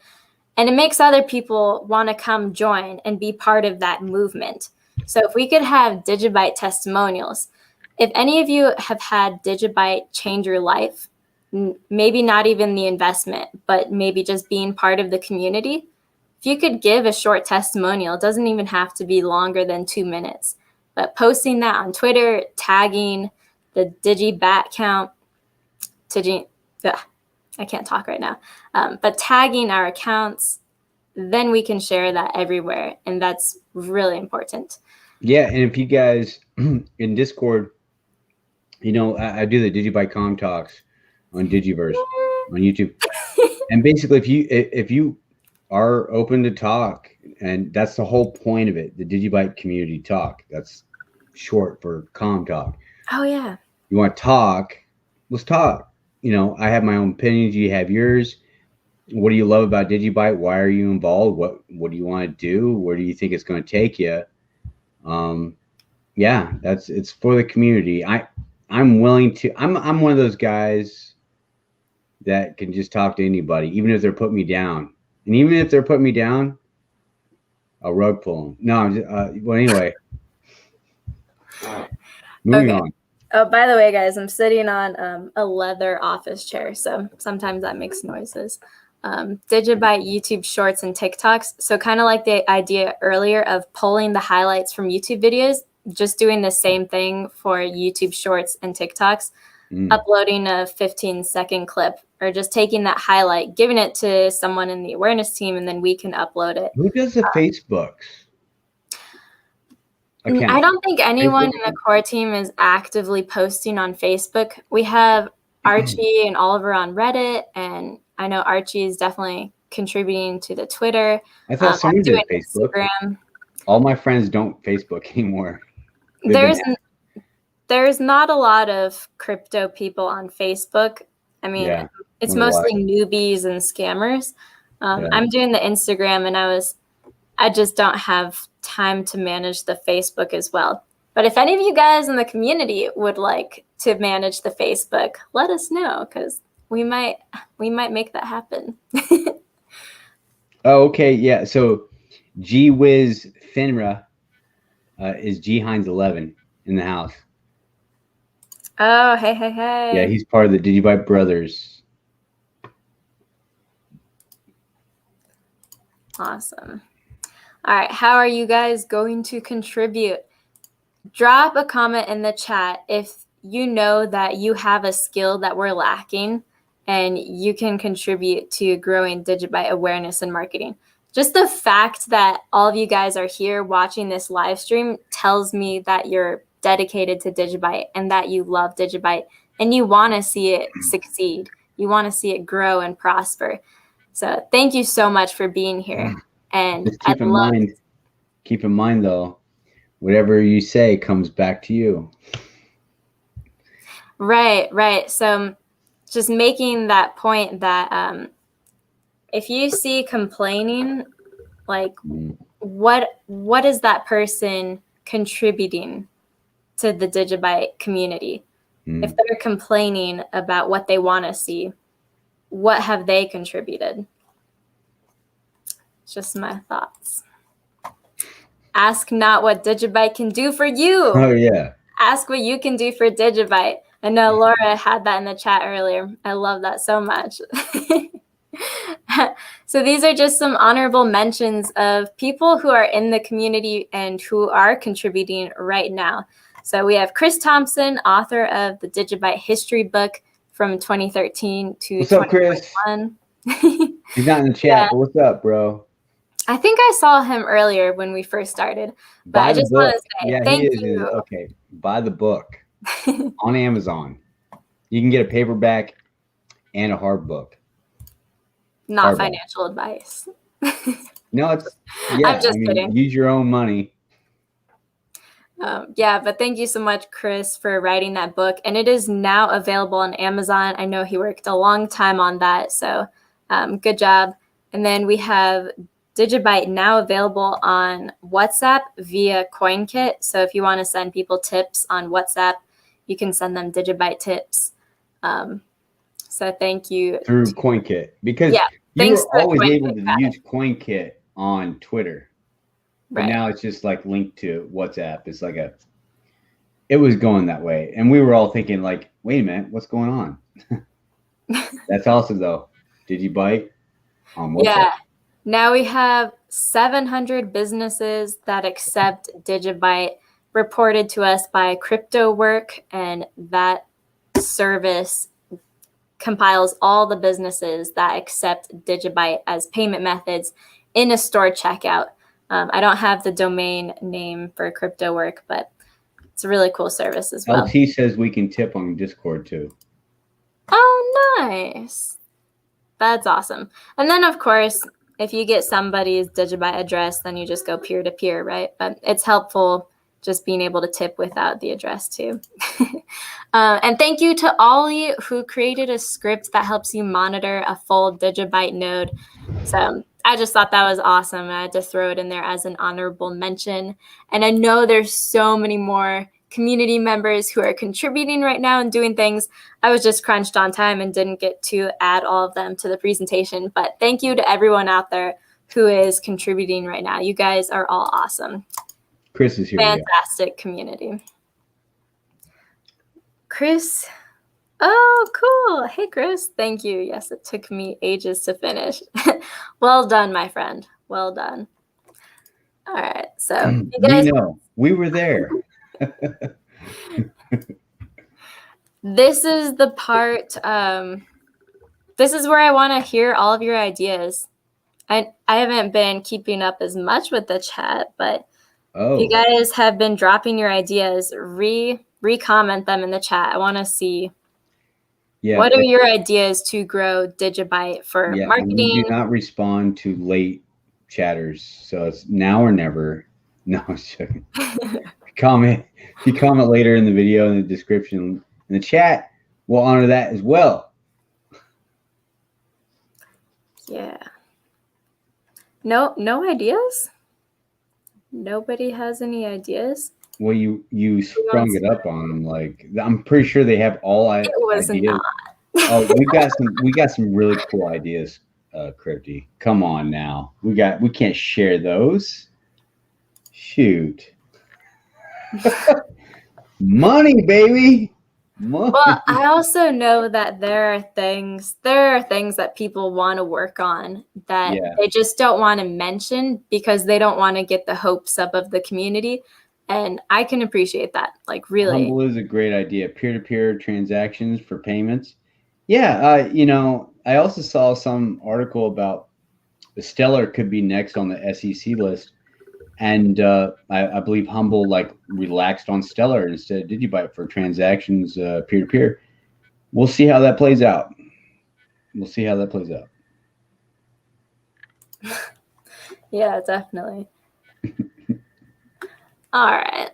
And it makes other people want to come join and be part of that movement. So if we could have DigiByte testimonials, if any of you have had DigiByte change your life, maybe not even the investment, but maybe just being part of the community, if you could give a short testimonial, it doesn't even have to be longer than 2 minutes, but posting that on Twitter, tagging the DGBAT count, I can't talk right now, but tagging our accounts, then we can share that everywhere. And that's really important. Yeah. And if you guys in Discord, you know, I do the Digibyte Com talks on Digiverse on YouTube. And basically, if you are open to talk, and that's the whole point of it, the Digibyte community talk, that's short for Com talk. Oh, yeah. You want to talk, let's talk. You know, I have my own opinions, you have yours. What do you love about Digibyte? Why are you involved? What do you want to do? Where do you think it's going to take you? Yeah, it's for the community. I'm willing to, I'm one of those guys that can just talk to anybody, even if they're putting me down. And even if they're putting me down, I'll rug pull them. No, I'm just, well, anyway. Moving on. Oh, by the way, guys, I'm sitting on a leather office chair, so sometimes that makes noises. Digibyte YouTube Shorts and TikToks. So kind of like the idea earlier of pulling the highlights from YouTube videos, just doing the same thing for YouTube Shorts and TikToks, uploading a 15-second clip or just taking that highlight, giving it to someone in the awareness team, and then we can upload it. Who does the Facebooks? I don't think anyone in the core team is actively posting on Facebook. We have Archie and Oliver on Reddit, and I know Archie is definitely contributing to the Twitter. I thought someone did Facebook. Instagram. All my friends don't Facebook anymore. There's not a lot of crypto people on Facebook. I mean, it's mostly newbies and scammers. I'm doing the Instagram, and I just don't have time to manage the Facebook as well. But if any of you guys in the community would like to manage the Facebook, let us know, because we might make that happen. Oh, okay. Yeah. So G-Wiz Finra is G Hines 11 in the house. Oh, hey. Yeah, he's part of the Digibyte brothers. Awesome. All right, how are you guys going to contribute? Drop a comment in the chat if you know that you have a skill that we're lacking and you can contribute to growing Digibyte awareness and marketing. Just the fact that all of you guys are here watching this live stream tells me that you're dedicated to Digibyte and that you love Digibyte and you want to see it succeed. You want to see it grow and prosper. So thank you so much for being here. And just keep in mind though, whatever you say comes back to you. Right. So just making that point that if you see complaining, like what is that person contributing to the Digibyte community? If they're complaining about what they want to see, what have they contributed? Just my thoughts. Ask not what Digibyte can do for you. Oh yeah. ask what you can do for Digibyte. I know Laura had that in the chat earlier. I love that so much. So these are just some honorable mentions of people who are in the community and who are contributing right now. So we have Chris Thompson, author of the Digibyte history book from 2013 to What's up, Chris? 2021. He's not in the chat, Yeah. but what's up, bro? I think I saw him earlier when we first started, but I just want to say thank you. Okay, buy the book on Amazon. You can get a paperback and a hard book. Not Hardback. financial advice. No, it's yeah. I'm just kidding. Use your own money. Yeah, but thank you so much, Chris, for writing that book. And it is now available on Amazon. I know he worked a long time on that, so good job. And then we have Digibyte now available on WhatsApp via CoinKit. So if you want to send people tips on WhatsApp, you can send them Digibyte tips. So thank you. Through CoinKit. Because you were always able to use CoinKit on Twitter. But now it's just like linked to WhatsApp. It's like it was going that way. And we were all thinking like, wait a minute, what's going on? That's also though, Digibyte on WhatsApp. Yeah. Now we have 700 businesses that accept Digibyte reported to us by CryptoWork, and that service compiles all the businesses that accept Digibyte as payment methods in a store checkout. I don't have the domain name for CryptoWork, but it's a really cool service as well. LT says we can tip on Discord too. Oh, nice. That's awesome. And then, of course, if you get somebody's Digibyte address, then you just go peer-to-peer, right? But it's helpful just being able to tip without the address too. And thank you to Ollie, who created a script that helps you monitor a full Digibyte node. So I just thought that was awesome. I had to throw it in there as an honorable mention. And I know there's so many more community members who are contributing right now and doing things. I was just crunched on time and didn't get to add all of them to the presentation. But thank you to everyone out there who is contributing right now. You guys are all awesome. Chris is here. Fantastic community. Chris. Oh, cool. Hey, Chris. Thank you. Yes, it took me ages to finish. Well done, my friend. Well done. All right. So you guys, we know. We were there. This is the part. This is where I want to hear all of your ideas. I haven't been keeping up as much with the chat, but you guys have been dropping your ideas. Re-comment them in the chat. I want to see. Yeah, what are your ideas to grow Digibyte for marketing? We do not respond to late chatters, so it's now or never. No, I'm joking. If you comment later in the video in the description in the chat, we'll honor that as well. Yeah. No ideas? Nobody has any ideas? Well, you sprung it up on them. Like, I'm pretty sure they have all ideas. It was not. Oh, we got some really cool ideas, Crypty. Come on now. We can't share those. Shoot. Money, baby. Money. Well, I also know that there are things that people want to work on that they just don't want to mention because they don't want to get the hopes up of the community. And I can appreciate that. Like, really. Humble is a great idea. Peer-to-peer transactions for payments. Yeah, I also saw some article about the Stellar could be next on the SEC list. And I believe Humble relaxed on Stellar instead of Digibyte for transactions peer-to-peer. We'll see how that plays out. Yeah, definitely. All right.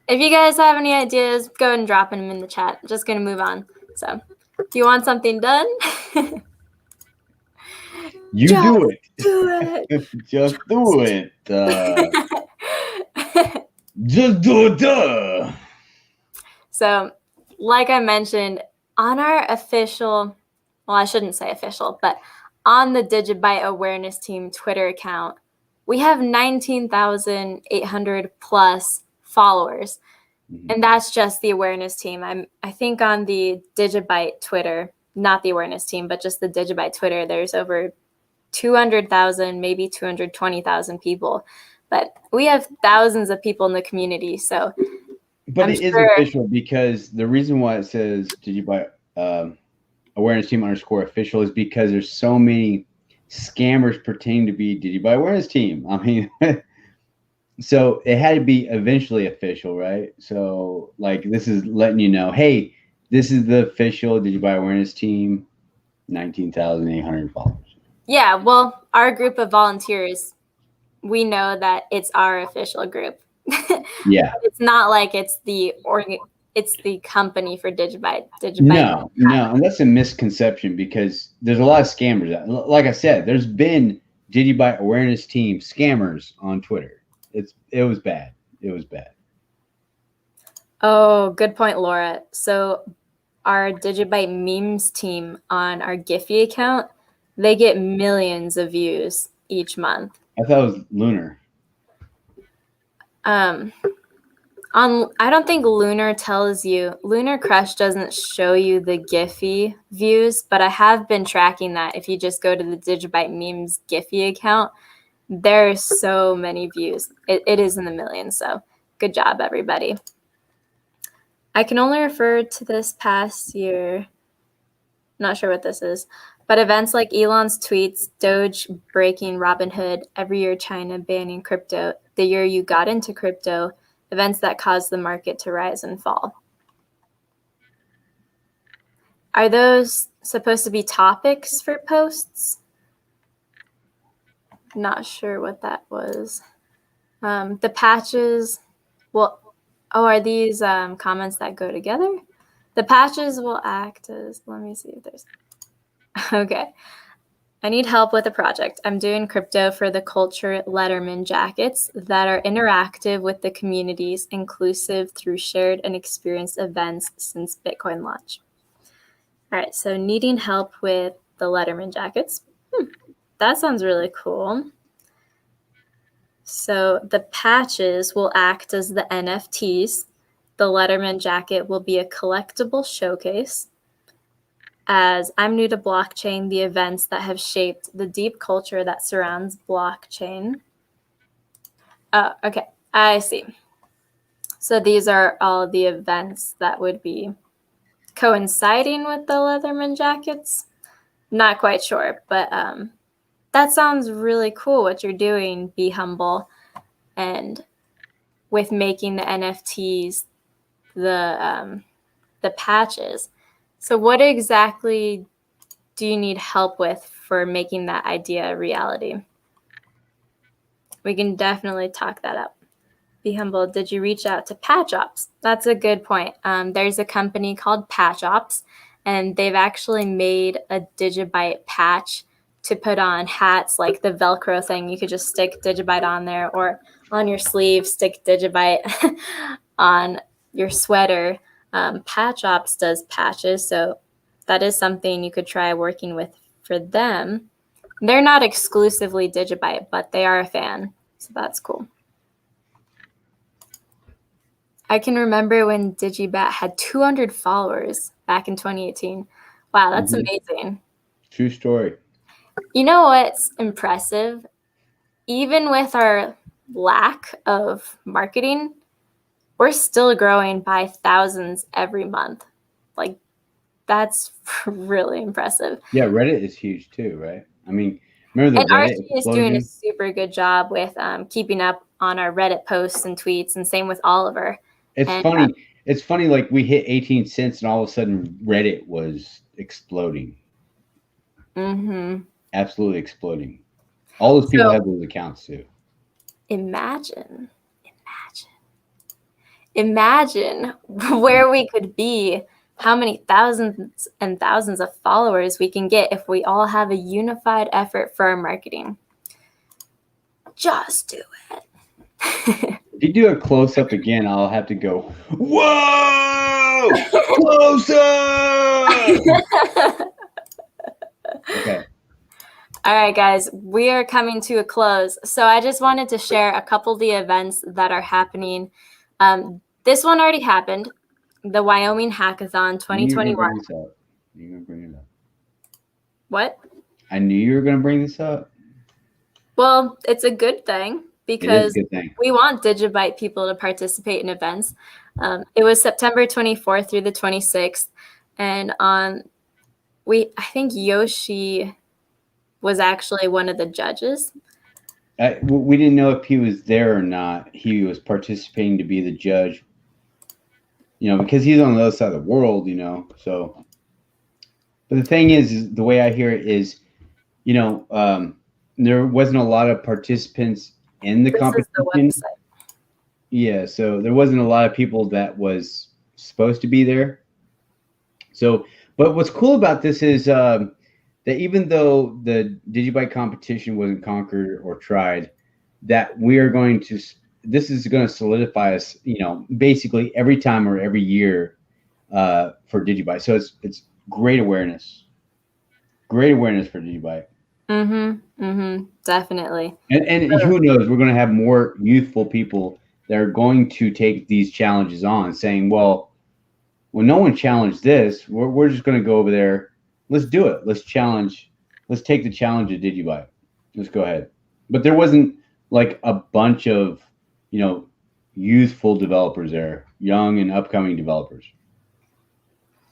If you guys have any ideas, go ahead and drop them in the chat. I'm just going to move on. So if you want something done, you do it. Do it. Just do it. Just do it. So, like I mentioned, on our official, well, I shouldn't say official, but on the Digibyte Awareness Team Twitter account, we have 19,800 plus followers. Mhm. And that's just the awareness team. I think on the Digibyte Twitter, not the awareness team, but just the Digibyte Twitter, there's over 200,000, maybe 220,000 people. But we have thousands of people in the community. So But I'm it is sure. official because the reason why it says Digibyte Awareness Team _ official is because there's so many scammers pretending to be Digibyte Awareness Team. I mean, so it had to be eventually official, right? So like this is letting you know, hey, this is the official Digibyte Awareness Team, 19,800 followers. Yeah, well, our group of volunteers, we know that it's our official group. Yeah. It's not like it's the company for Digibyte. No, and that's a misconception because there's a lot of scammers. Like I said, there's been Digibyte Awareness Team scammers on Twitter. It was bad. It was bad. Oh, good point, Laura. So our Digibyte memes team on our Giphy account, they get millions of views each month. I thought it was Lunar. I don't think Lunar tells you. Lunar Crush doesn't show you the Giphy views, but I have been tracking that. If you just go to the Digibyte memes Giphy account, there's so many views. It is in the millions. So good job, everybody. I can only refer to this past year. Not sure what this is, but events like Elon's tweets, Doge breaking Robinhood, every year China banning crypto, the year you got into crypto, events that caused the market to rise and fall. Are those supposed to be topics for posts? Not sure what that was. The patches, well, are these comments that go together? The patches will act as, let me see if there's, okay. I need help with a project. I'm doing crypto for the culture Letterman jackets that are interactive with the communities, inclusive through shared and experienced events since Bitcoin launch. All right, so needing help with the Letterman jackets. That sounds really cool. So the patches will act as the NFTs. The Letterman jacket will be a collectible showcase. As I'm new to blockchain, the events that have shaped the deep culture that surrounds blockchain. Oh, okay, I see. So these are all the events that would be coinciding with the Leatherman jackets. Not quite sure, but that sounds really cool what you're doing, Be Humble, and with making the NFTs, the patches. So what exactly do you need help with for making that idea a reality? We can definitely talk that up. Be Humble, did you reach out to Patch Ops? That's a good point. There's a company called Patch Ops, and they've actually made a Digibyte patch to put on hats, like the Velcro thing. You could just stick Digibyte on there, or on your sleeve, stick Digibyte on your sweater. Patch Ops does patches, so that is something you could try working with for them. They're not exclusively Digibyte, but they are a fan, so that's cool. I can remember when DigiBAT had 200 followers back in 2018. Wow, that's amazing. True story. You know what's impressive? Even with our lack of marketing, we're still growing by thousands every month. Like, that's really impressive. Yeah, Reddit is huge too, right? I mean, remember the And Reddit RC is doing a super good job with keeping up on our Reddit posts and tweets, and same with Oliver. It's funny. It's funny, like we hit 18 cents and all of a sudden Reddit was exploding. Absolutely exploding. All those people have those accounts too. Imagine where we could be, how many thousands and thousands of followers we can get if we all have a unified effort for our marketing. Just do it. If you do a close-up again, I'll have to go, whoa, close-up! Okay. All right, guys, we are coming to a close. So I just wanted to share a couple of the events that are happening. this one already happened. The Wyoming Hackathon I knew you were gonna 2021. bring this up. You're gonna bring it up. What? I knew you were gonna bring this up. Well, it's a good thing It is because a good thing. we want Digibyte people to participate in events. It was September 24th through the 26th, and I think Yoshi was actually one of the judges. We didn't know if he was there or not. He was participating to be the judge, because he's on the other side of the world, So, but the thing is the way I hear it is, there wasn't a lot of participants in the competition. This is the website. Yeah, so there wasn't a lot of people that was supposed to be there. So, but what's cool about this is that even though the Digibyte competition wasn't conquered or tried, that this is going to solidify us, basically every time or every year for Digibyte. So it's great awareness for Digibyte. Definitely. And who knows, we're going to have more youthful people that are going to take these challenges on, saying, well, when no one challenged this, we're just going to go over there. Let's do it. Let's take the challenge of Digibyte. Let's go ahead. But there wasn't like a bunch of, youthful developers there, young and upcoming developers.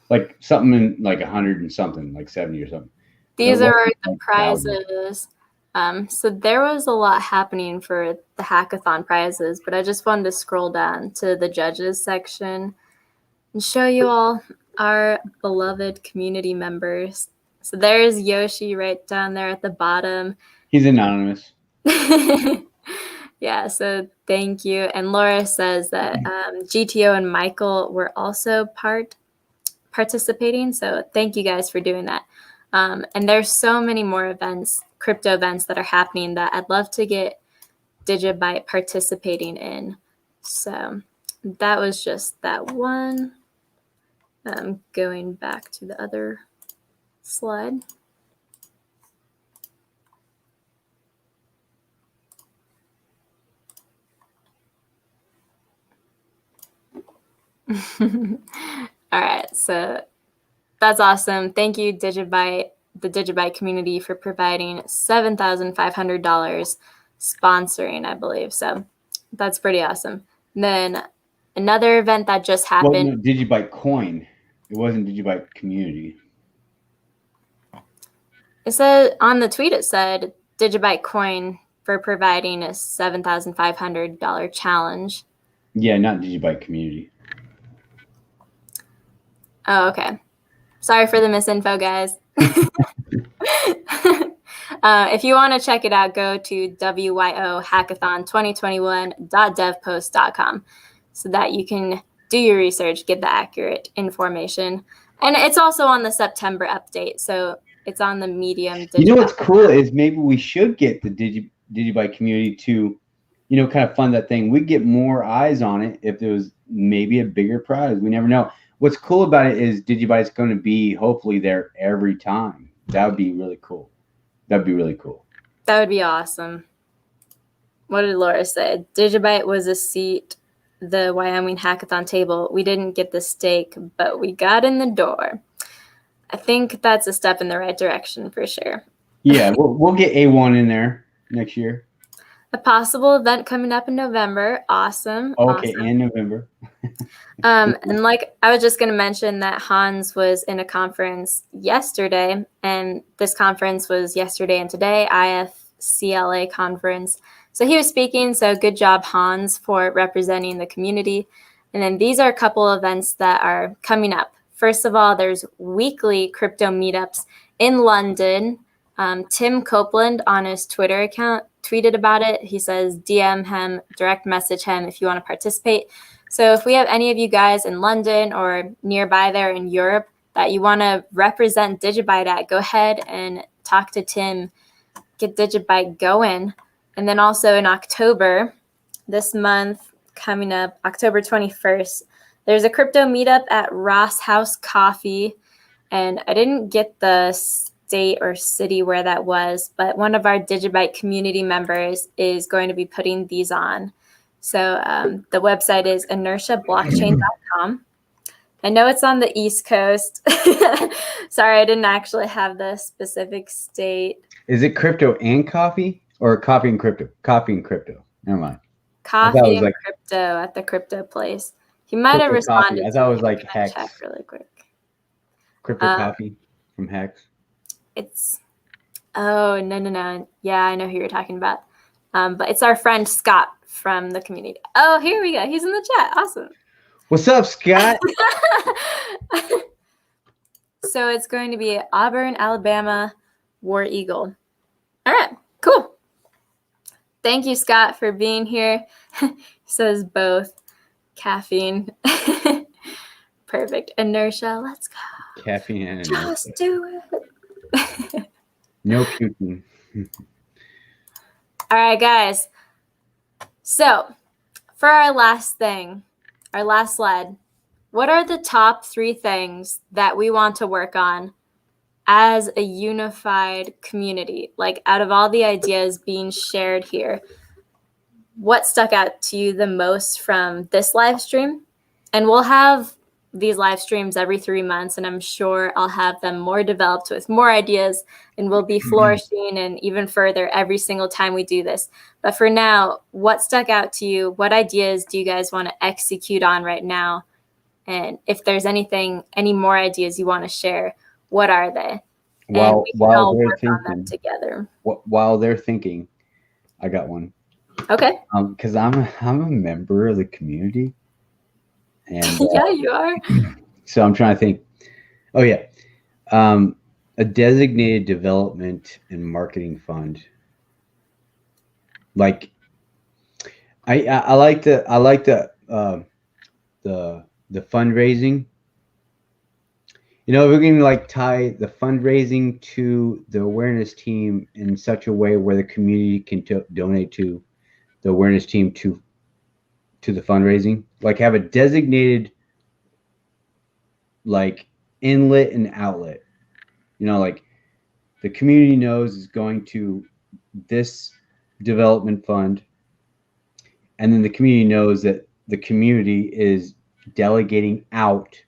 Like something in like 100 and something, like 70 or something. These are the prizes. So there was a lot happening for the hackathon prizes, but I just wanted to scroll down to the judges section and show you all our beloved community members. So there's Yoshi right down there at the bottom. He's anonymous. Yeah, so thank you. And Laura says that GTO and Michael were also participating. So thank you guys for doing that. And there's so many more events, crypto events that are happening that I'd love to get Digibyte participating in. So that was just that one. Going back to the other slide. All right, so that's awesome. Thank you, Digibyte, the Digibyte community, for providing $7,500 sponsoring, I believe. So that's pretty awesome. And then another event that just happened. Well, no, Digibyte coin. It wasn't Digibyte community. It said on the tweet, it said Digibyte coin for providing a $7,500 challenge. Yeah, not Digibyte community. Oh, okay. Sorry for the misinfo, guys. If you want to check it out, go to wyohackathon2021.devpost.com so that you can do your research, get the accurate information. And it's also on the September update, so it's on the Medium. You know what's cool is maybe we should get the Digibyte community to, kind of fund that thing. We'd get more eyes on it if there was maybe a bigger prize. We never know. What's cool about it is Digibyte's going to be hopefully there every time. That would be really cool. That'd be really cool. That would be awesome. What did Laura say? Digibyte was a seat, the Wyoming Hackathon table. We didn't get the steak, but we got in the door. I think that's a step in the right direction for sure. Yeah, we'll get A1 in there next year. A possible event coming up in November. Awesome. Okay, awesome. in November. And like I was just going to mention that Hans was in a conference yesterday, and this conference was yesterday and today, IFCLA conference. So he was speaking. So good job, Hans, for representing the community. And then these are a couple of events that are coming up. First of all, there's weekly crypto meetups in London. Tim Copeland on his Twitter account tweeted about it. He says, DM him, direct message him if you want to participate. So if we have any of you guys in London or nearby there in Europe that you want to represent Digibyte at, go ahead and talk to Tim, get Digibyte going. And then also in October, this month coming up, October 21st, there's a crypto meetup at Ross House Coffee. And I didn't get the state or city where that was, but one of our Digibyte community members is going to be putting these on. So the website is inertiablockchain.com. I know it's on the East Coast. Sorry, I didn't actually have the specific state. Is it crypto and coffee, or coffee and crypto? Coffee and crypto. Never mind. Coffee and crypto at the crypto place. He might have responded. I thought it was like Hex. Check really quick. Crypto coffee from Hex. It's no. Yeah, I know who you're talking about. But it's our friend Scott from the community. Oh, here we go. He's in the chat. Awesome. What's up, Scott? So it's going to be Auburn, Alabama, War Eagle. All right, cool. Thank you, Scott, for being here. He says both. Caffeine. Perfect. Inertia. Let's go. Caffeine and inertia. Just do it. No puking. All right, guys. So for our last thing, our last slide, what are the top 3 things that we want to work on as a unified community? Like, out of all the ideas being shared here, what stuck out to you the most from this live stream? And we'll have these live streams every 3 months, and I'm sure I'll have them more developed with more ideas, and we'll be flourishing and even further every single time we do this. But for now, what stuck out to you? What ideas do you guys want to execute on right now? And if there's any more ideas you want to share, what are they? While they're thinking, on them together. While they're thinking, I got one. Okay. Because I'm a member of the community. And yeah, you are. So I'm trying to think. Oh yeah, a designated development and marketing fund. Like, I like the fundraising. You know, we're going to like tie the fundraising to the awareness team in such a way where the community can donate to the awareness team to the fundraising. Like, have a designated like inlet and outlet. You know, like the community knows is going to this development fund, and then the community knows that the community is delegating out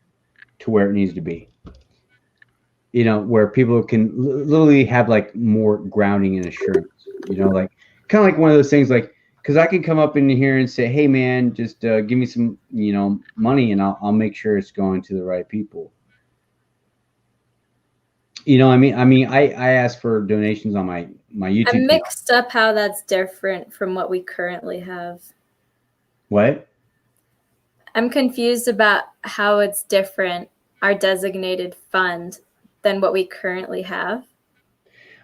to where it needs to be. You know, where people can literally have like more grounding and assurance. You know, like kind of like one of those things, like, because I can come up in here and say, hey man, just give me some, you know, money, and I'll make sure it's going to the right people. You know, I ask for donations on my YouTube. I'm mixed up how that's different from what we currently have. What? I'm confused about how it's different, our designated fund, than what we currently have.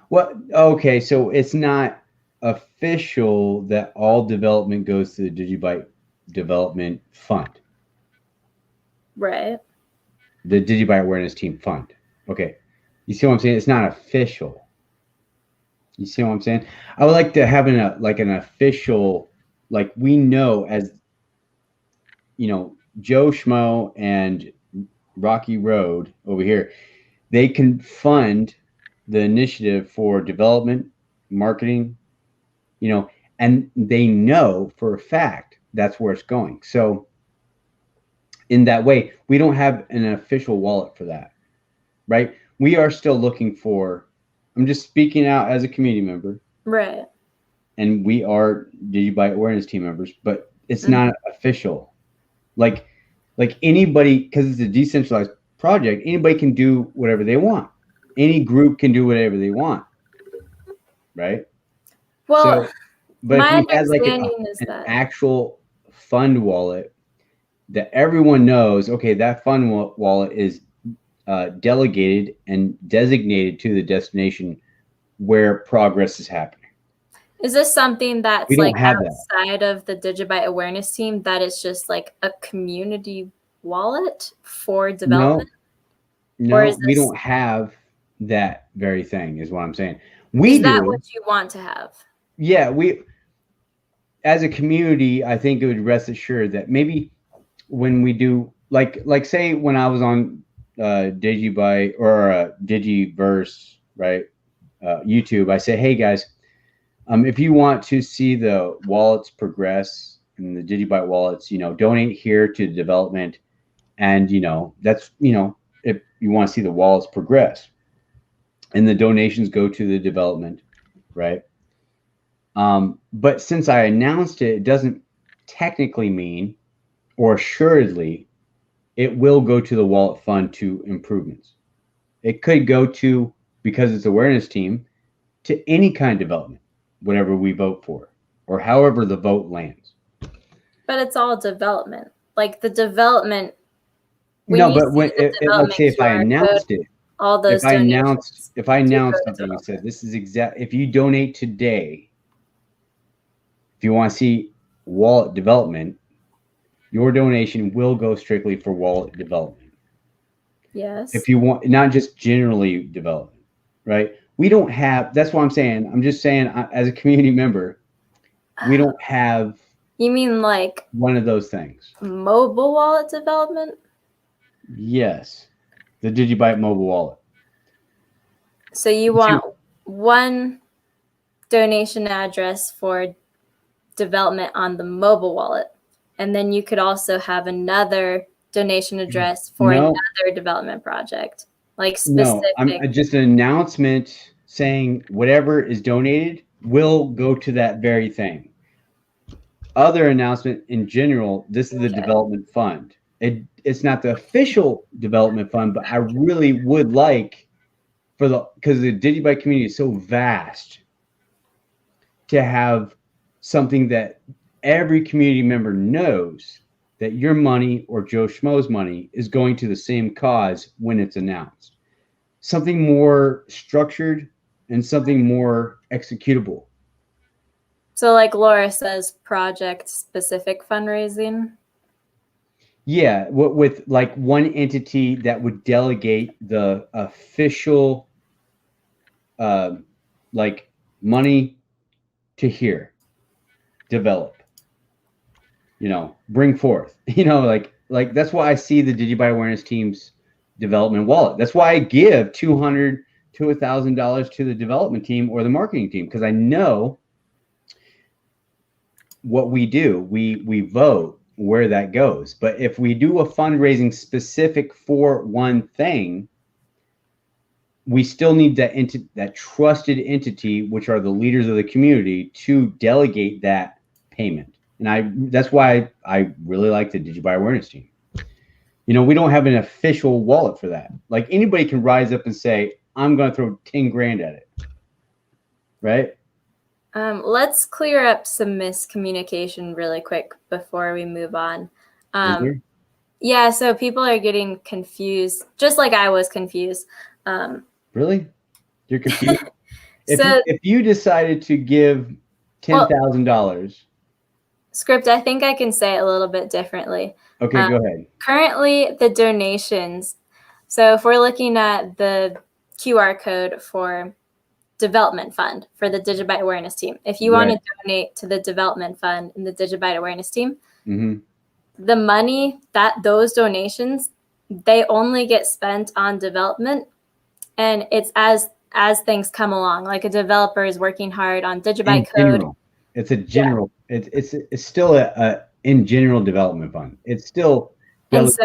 Well, okay, so it's not official that all development goes to the Digibyte Development Fund. Right. The Digibyte Awareness Team Fund. Okay. You see what I'm saying? It's not official. You see what I'm saying? I would like to have an official, like, we know as, you know, Joe Schmo and Rocky Road over here, they can fund the initiative for development, marketing, you know, and they know for a fact that's where it's going. So in that way, we don't have an official wallet for that, right? We are still looking for, I'm just speaking out as a community member. Right. And we are Digibyte Awareness Team members, but it's not official. Like anybody, because it's a decentralized project, anybody can do whatever they want. Any group can do whatever they want, right? Well, but my if we had like understanding an actual fund wallet that everyone knows, okay, that fund wallet is delegated and designated to the destination where progress is happening. Is this something that's like outside that. of the Digibyte Awareness Team, that it's just like a community wallet for development? No, we don't have that very thing, is what I'm saying. Is that what you want to have? Yeah, we, as a community, I think it would rest assured that maybe when we do, like say when I was on Digibyte or Digiverse, right, YouTube, I say, hey guys, if you want to see the wallets progress and the Digibyte wallets, donate here to development. And, that's, if you want to see the wallets progress and the donations go to the development, right? But since I announced it, it doesn't technically mean, or assuredly, it will go to the wallet fund to improvements. It could go to, because it's awareness team, to any kind of development, whatever we vote for, or however the vote lands. But it's all development. Like the development. No, but let's say if I announced it, all those if I announced something and said, this is exact, if you donate today, if you want to see wallet development, your donation will go strictly for wallet development. Yes. If you want, not just generally development, right? We don't have, that's what I'm saying. I'm just saying, as a community member, we don't have. You mean like one of those things? Mobile wallet development? Yes. The Digibyte mobile wallet. So you want one donation address for development on the mobile wallet. And then you could also have another donation address for another development project. Like specific. No, I'm just an announcement saying whatever is donated will go to that very thing. Other announcement in general, this is the development fund. It's not the official development fund, but I really would like because the Digibyte community is so vast, to have something that every community member knows that your money or Joe Schmo's money is going to the same cause when it's announced. Something more structured and something more executable. So like Laura says, project-specific fundraising? Yeah, with like one entity that would delegate the official like money to here, develop, bring forth, like that's why I see the Digibyte Awareness Team's development wallet. That's why I give $200 to $1,000 to the development team or the marketing team, because I know what we do. We vote where that goes. But if we do a fundraising specific for one thing, we still need that trusted entity, which are the leaders of the community, to delegate that payment. And that's why I really like the Digibyte Awareness Team. We don't have an official wallet for that. Like anybody can rise up and say, I'm going to throw 10 grand at it. Right? Let's clear up some miscommunication really quick before we move on. Yeah, so people are getting confused, just like I was confused. Really? You're confused? If you decided to give $10,000. Script, I think I can say it a little bit differently. Okay, go ahead. Currently, the donations. So if we're looking at the QR code for development fund for the Digibyte Awareness Team, if you want to donate to the development fund in the Digibyte Awareness Team, the money those donations, they only get spent on development, and it's as things come along. Like a developer is working hard on Digibyte code. It's a general. It's still a in general development fund. It's still votes.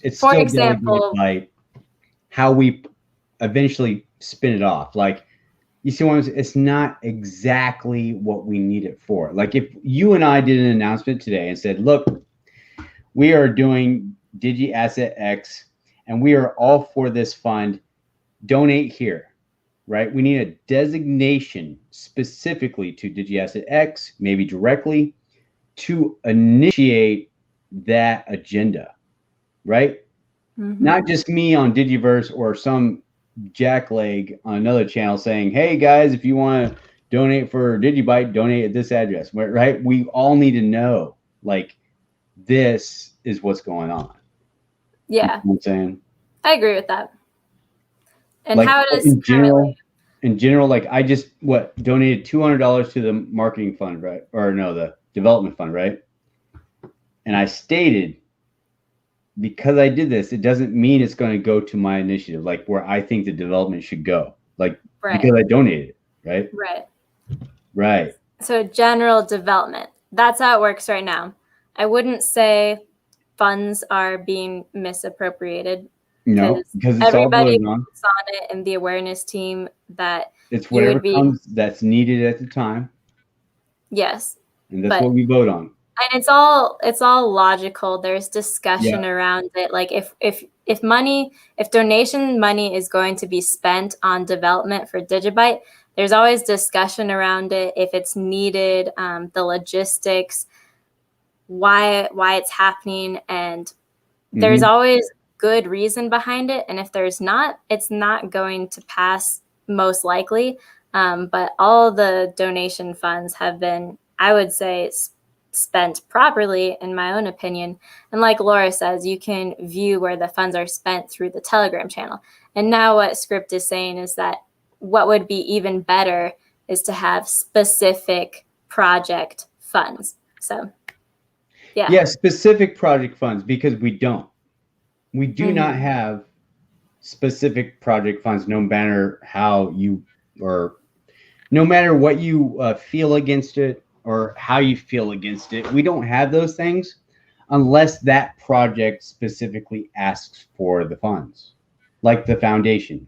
It's for still example, like how we eventually spin it off. Like, you see what I'm saying? It's not exactly what we need it for. Like if you and I did an announcement today and said, look, we are doing Digi Asset X and we are all for this fund, donate here, right? We need a designation specifically to Digi Asset X, maybe directly, to initiate that agenda, right? Not just me on Digiverse or some jackleg on another channel saying, hey guys, if you want to donate for Digibyte, donate at this address, right? We all need to know, like, this is what's going on. Yeah. You know what I'm saying? I agree with that. And like, how it is in general, like I just donated $200 to the marketing fund, right? Or no, the development fund, right? And I stated, because I did this, it doesn't mean it's going to go to my initiative, like where I think the development should go, like because I donated, right? Right. Right. So general development. that's how it works right now. I wouldn't say funds are being misappropriated No, because it's all everybody voted on. works on it in the awareness team that It's you whatever would be, comes that's needed at the time, yes, and that's but what we vote on. and it's all logical. There's discussion Yeah. around it. Like if donation money is going to be spent on development for Digibyte, there's always discussion around it. If it's needed, the logistics, why it's happening, and there's always good reason behind it. And if there's not, it's not going to pass most likely. But all the donation funds have been, I would say, spent properly, in my own opinion. And like Laura says, you can view where the funds are spent through the Telegram channel. And now what Script is saying is that what would be even better is to have specific project funds. So, yeah. Yeah, specific project funds, because we don't. We do not have specific project funds, no matter how you, or no matter what you feel against it or how you feel against it. We don't have those things unless that project specifically asks for the funds, like the foundation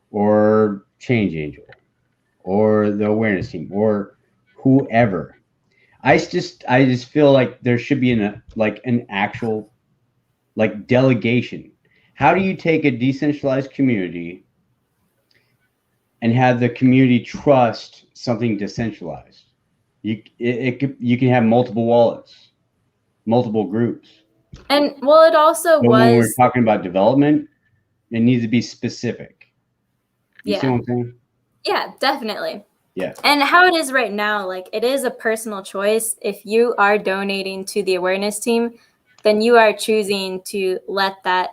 or Change Angel or the awareness team or whoever. I just feel like there should be an actual like delegation. How do you take a decentralized community and have the community trust something decentralized? You can have multiple wallets, multiple groups. And well, it also But when we're was, talking about development, it needs to be specific. You see what I'm saying? yeah, definitely. Yeah. And how it is right now, like it is a personal choice. If you are donating to the awareness team, then you are choosing to let that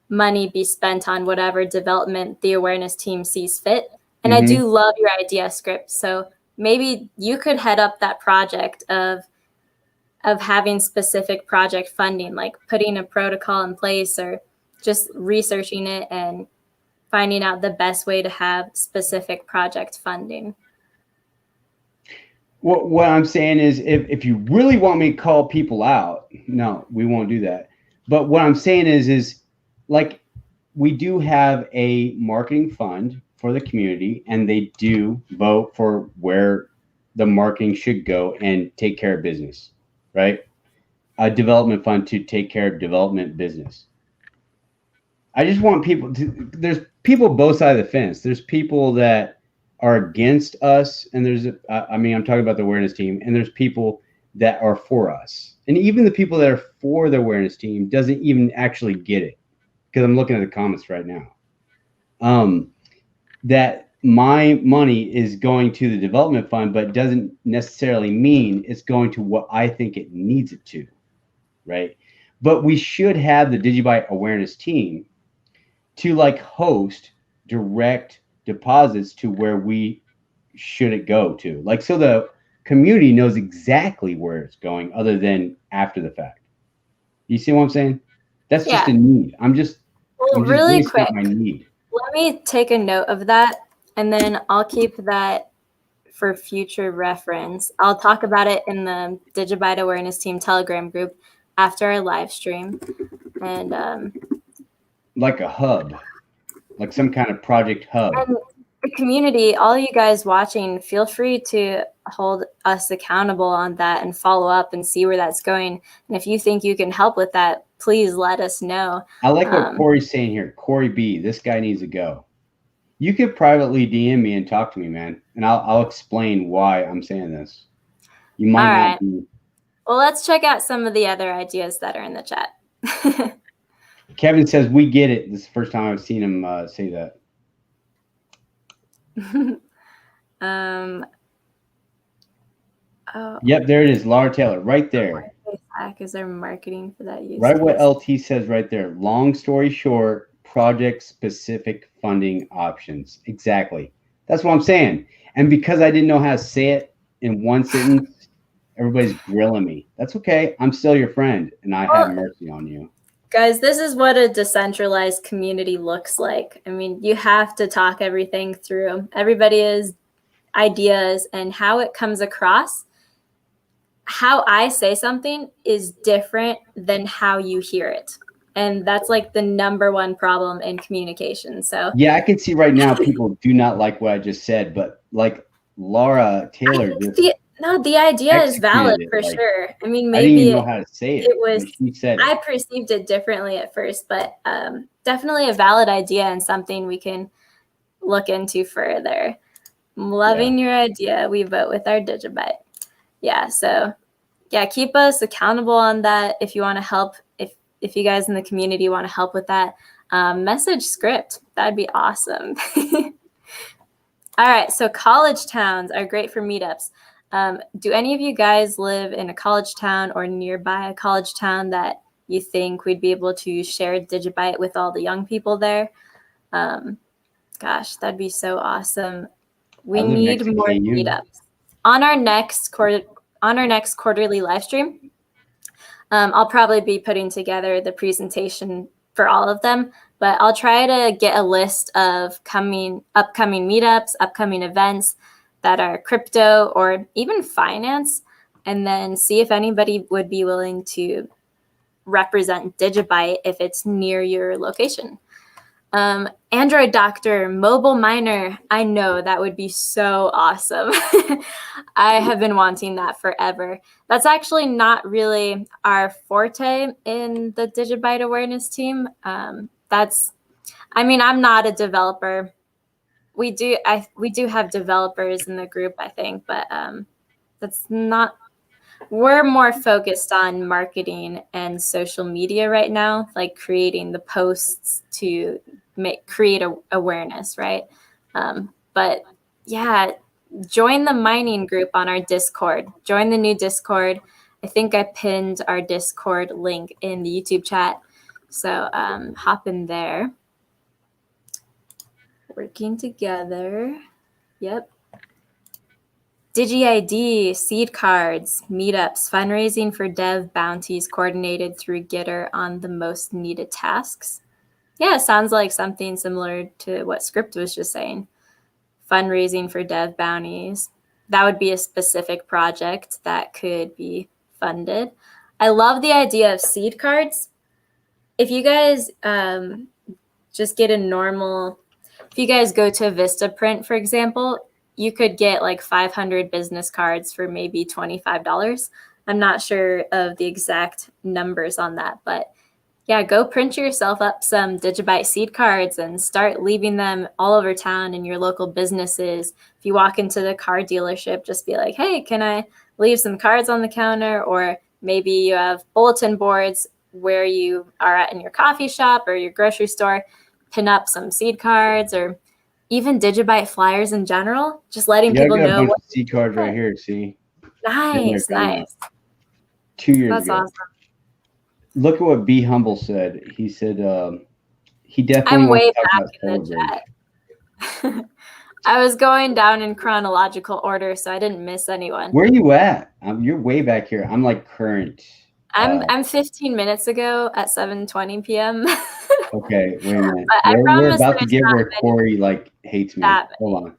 money be spent on whatever development the awareness team sees fit. And I do love your idea, Script. So maybe you could head up that project of having specific project funding, like putting a protocol in place or just researching it and finding out the best way to have specific project funding. What I'm saying is, if you really want me to call people out, no, we won't do that. But what I'm saying is like we do have a marketing fund for the community, and they do vote for where the marketing should go and take care of business, right? A development fund to take care of development business. I just want people to, there's people both sides of the fence. There's people that are against us, and there's I'm talking about the awareness team, and there's people that are for us. And even the people that are for the awareness team doesn't even actually get it, because I'm looking at the comments right now. That my money is going to the development fund, but doesn't necessarily mean it's going to what I think it needs it to, right? But we should have the Digibyte Awareness Team to like host direct deposits to where we should it go to, like, so the community knows exactly where it's going, other than after the fact. You see what I'm saying? That's just a need. I'm just Really quick, my need. let me take a note of that, and then I'll keep that for future reference. I'll talk about it in the Digibyte Awareness Team Telegram group after our live stream. And like a hub, like some kind of project hub. And the community, all you guys watching, feel free to hold us accountable on that and follow up and see where that's going. And if you think you can help with that, please let us know. I like what Corey's saying here. Corey B, this guy needs to go. You could privately DM me and talk to me, man, and I'll explain why I'm saying this. You might not be. Well, let's check out some of the other ideas that are in the chat. Kevin says, we get it. This is the first time I've seen him say that. Yep, there it is. Laura Taylor, right there. Is there marketing for that use right case? What LT says right there. Long story short, project-specific funding options. Exactly. That's what I'm saying. And because I didn't know how to say it in one sentence, everybody's grilling me. That's okay. I'm still your friend, and I have mercy on you. Guys, this is what a decentralized community looks like. I mean, you have to talk everything through. Everybody has ideas, and how it comes across how I say something is different than how you hear it. And that's like the number one problem in communication. So Yeah, I can see right now people do not like what I just said, but like Laura I Taylor think just the idea is valid executed it. for Like, sure. I mean, I didn't maybe even know how to say it it, was, but she said I it. perceived it differently at first, but definitely a valid idea and something we can look into further. I'm loving your idea. We vote with our Digibyte. Yeah, so yeah, keep us accountable on that. If you want to help, if you guys in the community want to help with that, message script. That'd be awesome. All right, so college towns are great for meetups. Do any of you guys live in a college town or nearby a college town that you think we'd be able to share Digibyte with all the young people there? Gosh, that'd be so awesome. We I live need next to more KU. meetups. On our next quarterly live stream, I'll probably be putting together the presentation for all of them, but I'll try to get a list of upcoming meetups, upcoming events that are crypto or even finance, and then see if anybody would be willing to represent Digibyte if it's near your location. Android doctor, mobile miner. I know that would be so awesome. I have been wanting that forever. That's actually not really our forte in the DigiByte Awareness Team. I'm not a developer. We do have developers in the group, I think, but that's not. We're more focused on marketing and social media right now, like creating the posts to create awareness, right? But yeah, join the mining group on our Discord. Join the new Discord. I think I pinned our Discord link in the YouTube chat. So hop in there. Working together. Yep. DigiID, seed cards, meetups, fundraising for dev bounties coordinated through Gitter on the most needed tasks. Yeah, sounds like something similar to what Script was just saying. Fundraising for dev bounties. That would be a specific project that could be funded. I love the idea of seed cards. If you guys just get if you guys go to Vistaprint, for example, you could get like 500 business cards for maybe $25. I'm not sure of the exact numbers on that, but yeah, go print yourself up some Digibyte seed cards and start leaving them all over town in your local businesses. If you walk into the car dealership, just be like, hey, can I leave some cards on the counter? Or maybe you have bulletin boards where you are at in your coffee shop or your grocery store, pin up some seed cards or even Digibyte flyers in general, just letting people I got a know. bunch of C cards right here. See, Nice. 2 years That's ago. awesome. Look at what B Humble said. He said he definitely I'm wants way to talk back about in the Solar Bridge. chat. I was going down in chronological order, so I didn't miss anyone. Where are you at? You're way back here. I'm like current. I'm 15 minutes ago at 7:20 p.m. Okay, wait a minute. I We're promise about to there's get not where many Corey like hates me. that Hold on.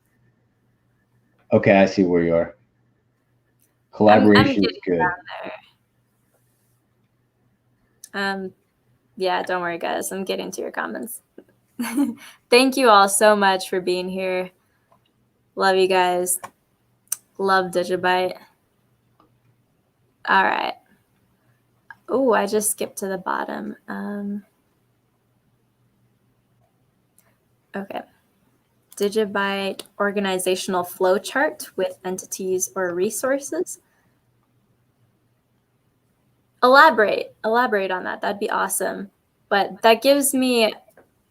Okay, I see where you are. I'm Collaboration is getting good. down there. Yeah, don't worry, guys. I'm getting to your comments. Thank you all so much for being here. Love you guys. Love Digibyte. All right. Oh, I just skipped to the bottom. Okay. Digibyte organizational flowchart with entities or resources. Elaborate on that. That'd be awesome. But that gives me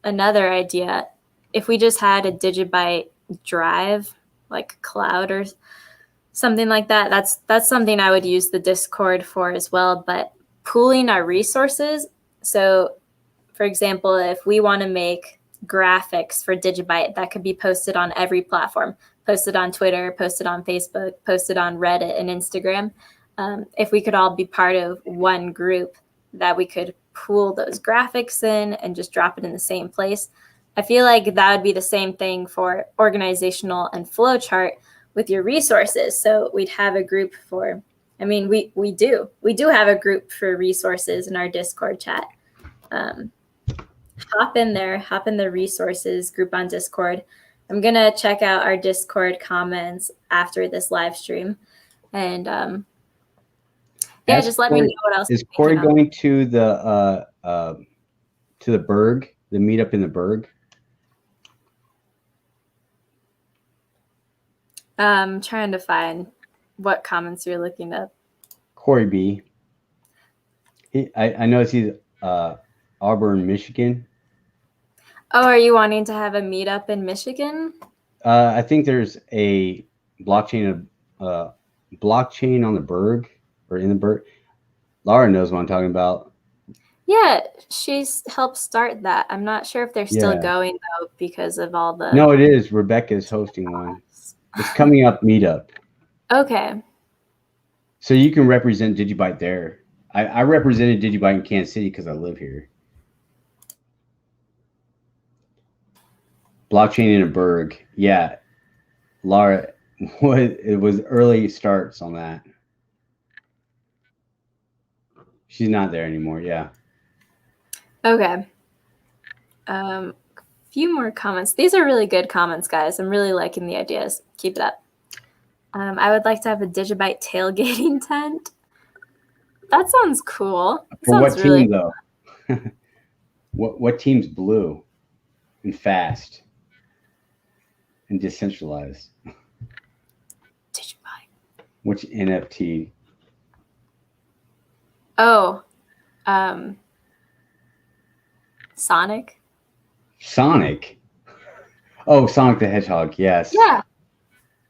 another idea. If we just had a Digibyte drive, like cloud or something like that, that's something I would use the Discord for as well. But pooling our resources. So, for example, if we want to make graphics for Digibyte that could be posted on every platform, posted on Twitter, posted on Facebook, posted on Reddit and Instagram. If we could all be part of one group that we could pool those graphics in and just drop it in the same place. I feel like that would be the same thing for organizational and flowchart with your resources. So we'd have a group for, I mean, we do have a group for resources in our Discord chat. Hop in there, hop in the resources group on Discord. I'm going to check out our Discord comments after this live stream. And yeah, just let me know what else. Is Corey going to the Berg, the meetup in the Berg? I'm trying to find what comments you're looking up. Corey B. I know he's Auburn, Michigan. Oh, are you wanting to have a meetup in Michigan? I think there's a blockchain on the Berg or in the Berg. Laura knows what I'm talking about. Yeah, she's helped start that. I'm not sure if they're still going though because of all the. No, it is. Rebecca's hosting one. It's coming up meetup. Okay. So you can represent Digibyte there. I represented Digibyte in Kansas City because I live here. Blockchain in a Berg. Yeah. Laura, it was early starts on that. She's not there anymore. Yeah. Okay. Few more comments. These are really good comments, guys. I'm really liking the ideas. Keep it up. I would like to have a Digibyte tailgating tent. That sounds cool. For what team though? What team's blue and fast and decentralized? Digibyte. Which NFT? Oh, Sonic. Sonic. Oh, Sonic the Hedgehog. Yes. Yeah.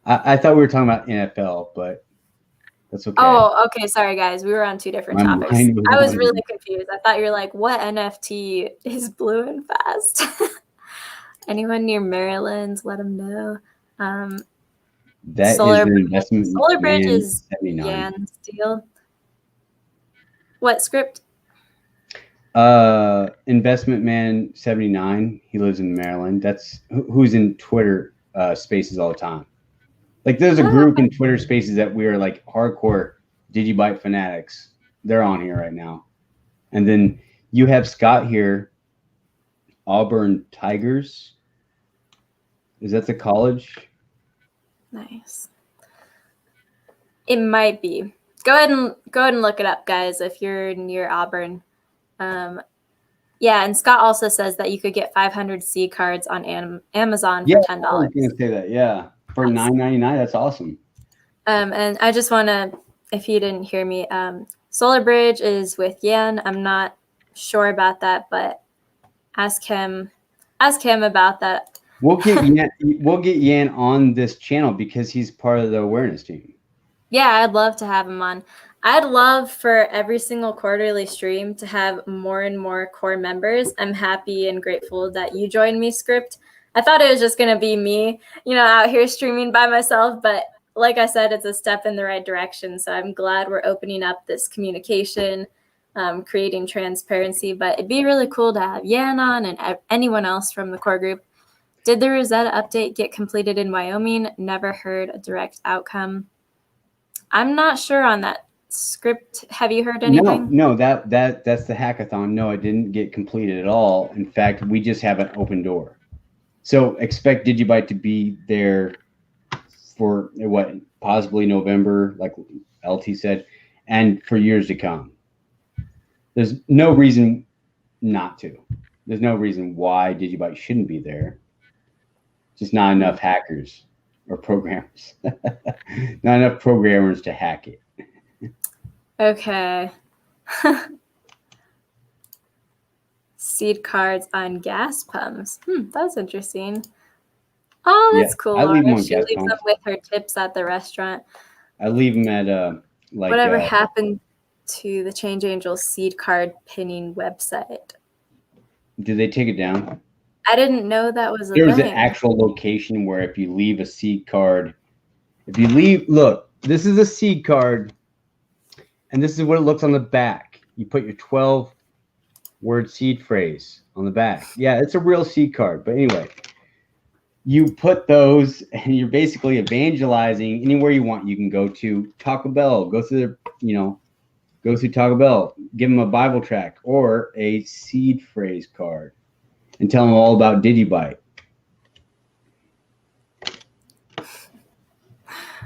I thought we were talking about NFL, but that's okay. Oh, okay. Sorry, guys. We were on two different topics. I was really confused. I thought you were like, what NFT is blue and fast? Anyone near Maryland, let them know. That Solar, is an investment. Solar Bridge is Yan Steel. What script? Investment Man 79. He lives in Maryland. That's who's in Twitter spaces all the time. Like there's a group in Twitter spaces that we are like hardcore Digibyte fanatics. They're on here right now. And then you have Scott here, Auburn Tigers. Is that the college? Nice. It might be. Go ahead and look it up, guys, if you're near Auburn. Yeah, and Scott also says that you could get 500 seed cards on Amazon for $10. I was going to say that, yeah. For $9.99, that's awesome. And I just want to, if you didn't hear me, Solar Bridge is with Yan. I'm not sure about that, but ask him about that. We'll get Yan on this channel because he's part of the awareness team. Yeah, I'd love to have him on. I'd love for every single quarterly stream to have more and more core members. I'm happy and grateful that you joined me, Script. I thought it was just going to be me, out here streaming by myself. But like I said, it's a step in the right direction. So I'm glad we're opening up this communication, creating transparency. But it'd be really cool to have Yan on and anyone else from the core group. Did the Rosetta update get completed in Wyoming? Never heard a direct outcome. I'm not sure on that. Script, have you heard anything? No, that's the hackathon. No, it didn't get completed at all. In fact, we just have an open door. So expect Digibyte to be there for possibly November, like LT said, and for years to come. There's no reason not to. There's no reason why Digibyte shouldn't be there. Just not enough hackers or programmers. Not enough programmers to hack it. Okay. Seed cards on gas pumps. That's interesting. Oh, that's cool. I leave them on she gas leaves pumps. them with her tips at the restaurant. I leave them at whatever happened to the Change Angel seed card pinning website? Did they take it down? I didn't know that was a There was thing. an actual location where if you leave a seed card, look, this is a seed card, and this is what it looks on the back. You put your 12-word seed phrase on the back. Yeah, it's a real seed card. But anyway, you put those, and you're basically evangelizing anywhere you want. You can go to Taco Bell, go through Taco Bell, give them a Bible tract or a seed phrase card, and tell them all about Digibyte.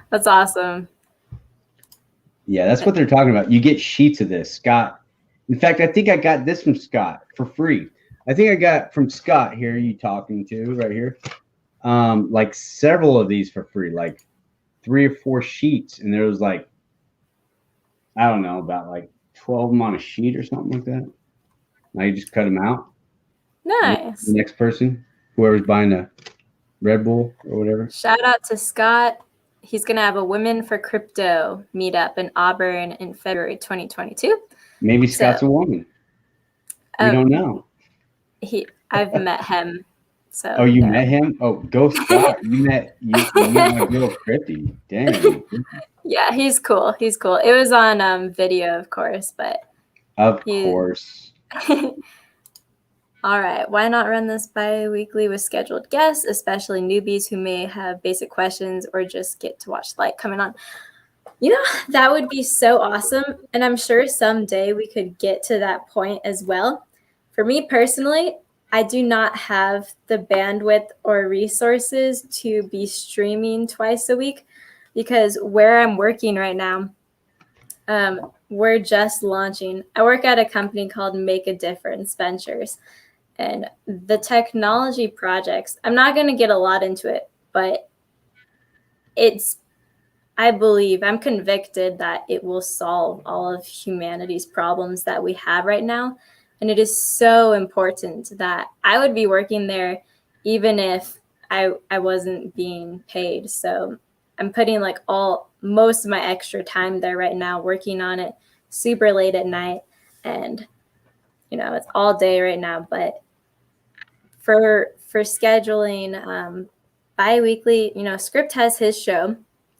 That's awesome. Yeah, that's what they're talking about. You get sheets of this, Scott. In fact, I think I got this from Scott for free. I think I got from Scott here, you talking to right here, like several of these for free, like 3 or 4 sheets. And there was like, I don't know, about like 12 of them on a sheet or something like that. Now you just cut them out. Nice. The next person, whoever's buying a Red Bull or whatever. Shout out to Scott. He's going to have a Women for Crypto meetup in Auburn in February 2022. Maybe Scott's a woman. We don't know. I've met him. So. Oh, you met him? Oh, go Scott. you met my girl Crypty. Dang. Yeah, he's cool. He's cool. It was on video, of course, but. Of course. All right. Why not run this bi-weekly with scheduled guests, especially newbies who may have basic questions or just get to watch the light coming on? You know, that would be so awesome. And I'm sure someday we could get to that point as well. For me personally, I do not have the bandwidth or resources to be streaming twice a week because where I'm working right now, we're just launching. I work at a company called Make a Difference Ventures. And the technology projects, I'm not going to get a lot into it, but I'm convicted that it will solve all of humanity's problems that we have right now. And it is so important that I would be working there even if I wasn't being paid. So I'm putting like most of my extra time there right now, working on it super late at night. And, it's all day right now, but for scheduling bi-weekly, Script has his show.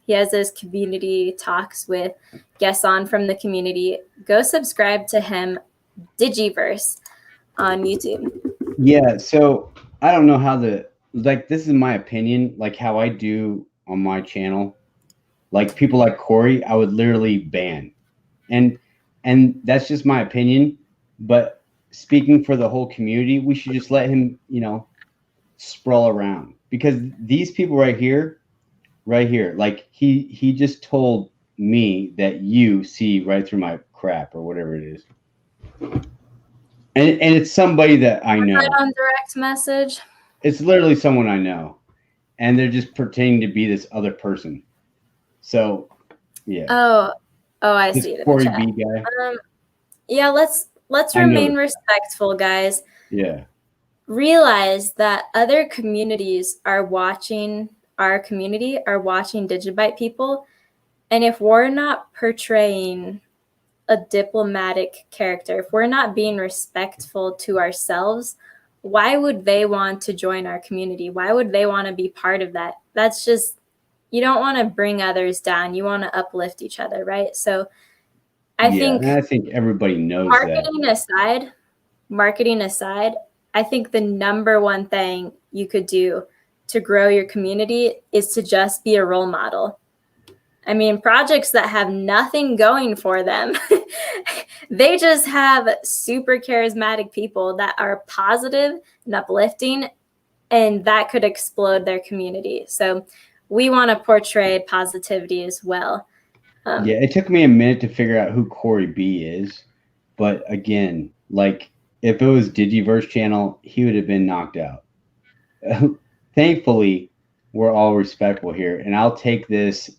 He has his community talks with guests on from the community. Go subscribe to him, Digiverse, on YouTube. Yeah, so I don't know how this is my opinion, like how I do on my channel. Like people like Corey, I would literally ban. And that's just my opinion. But speaking for the whole community, we should just let him, sprawl around. Because these people right here, like he just told me that you see right through my crap or whatever it is. And it's somebody that I know. Right on direct message. It's literally someone I know. And they're just pretending to be this other person. So, yeah. Oh, I see it. Corey B guy. Yeah, let's remain respectful, guys. Yeah. Realize that other communities are watching our community, are watching Digibyte people. And if we're not portraying a diplomatic character, if we're not being respectful to ourselves, why would they want to join our community? Why would they want to be part of that? That's just, you don't want to bring others down. You want to uplift each other, right? So I think everybody knows marketing aside, I think the number one thing you could do to grow your community is to just be a role model. I mean, projects that have nothing going for them, they just have super charismatic people that are positive and uplifting, and that could explode their community. So we want to portray positivity as well. Yeah, it took me a minute to figure out who Corey B is. But again, like if it was Digiverse channel, he would have been knocked out. Thankfully, we're all respectful here. And I'll take this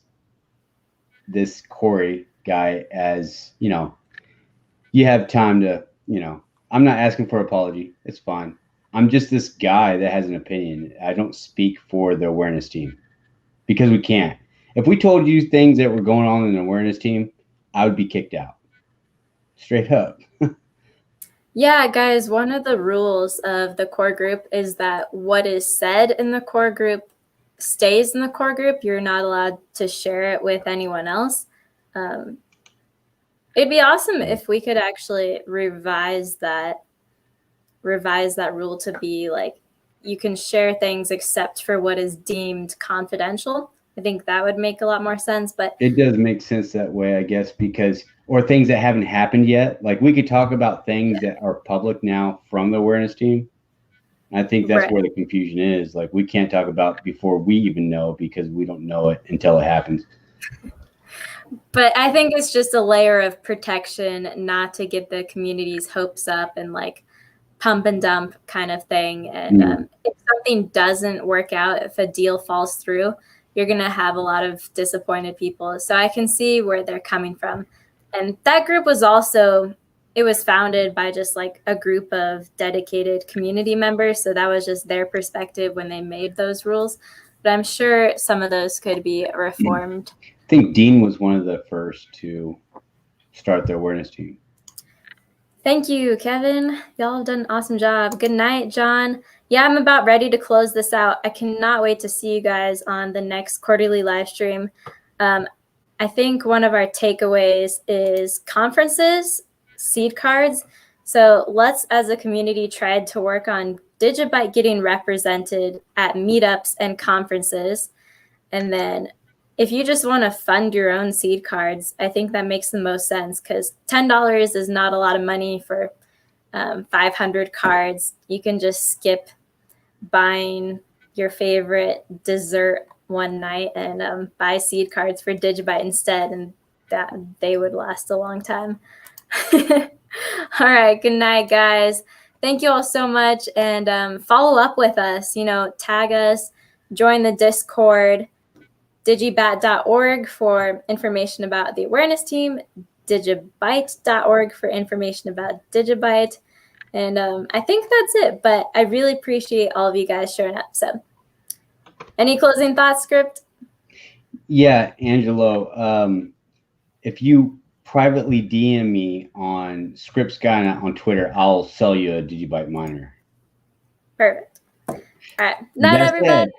Corey guy as, you have time to, I'm not asking for an apology. It's fine. I'm just this guy that has an opinion. I don't speak for the awareness team because we can't. If we told you things that were going on in the awareness team, I would be kicked out. Straight up. Yeah, guys, one of the rules of the core group is that what is said in the core group stays in the core group. You're not allowed to share it with anyone else. It'd be awesome if we could actually revise that rule to be like, you can share things except for what is deemed confidential. I think that would make a lot more sense, but it does make sense that way, I guess, because, or things that haven't happened yet. Like we could talk about things that are public now from the awareness team. I think that's Right. where the confusion is. Like we can't talk about before we even know because we don't know it until it happens. But I think it's just a layer of protection not to get the community's hopes up and like pump and dump kind of thing. And if something doesn't work out, if a deal falls through, you're going to have a lot of disappointed people. So I can see where they're coming from. And that group was also, it was founded by just like a group of dedicated community members. So that was just their perspective when they made those rules. But I'm sure some of those could be reformed. I think Dean was one of the first to start the awareness team. Thank you, Kevin. Y'all have done an awesome job. Good night, John. Yeah, I'm about ready to close this out. I cannot wait to see you guys on the next quarterly live stream. I think one of our takeaways is conferences, seed cards. So let's, as a community, try to work on Digibyte getting represented at meetups and conferences. And then if you just want to fund your own seed cards, I think that makes the most sense because $10 is not a lot of money for 500 cards. You can just skip buying your favorite dessert one night and buy seed cards for Digibyte instead, and that they would last a long time. All right, good night, guys. Thank you all so much, and follow up with us. You know, tag us, join the Discord, digibat.org for information about the awareness team, digibyte.org for information about Digibyte. And I think that's it, but I really appreciate all of you guys showing up. So any closing thoughts, Script? Yeah, Angelo, if you privately DM me on Script Skynet on Twitter, I'll sell you a Digibyte miner. Perfect. All right. Night, everybody.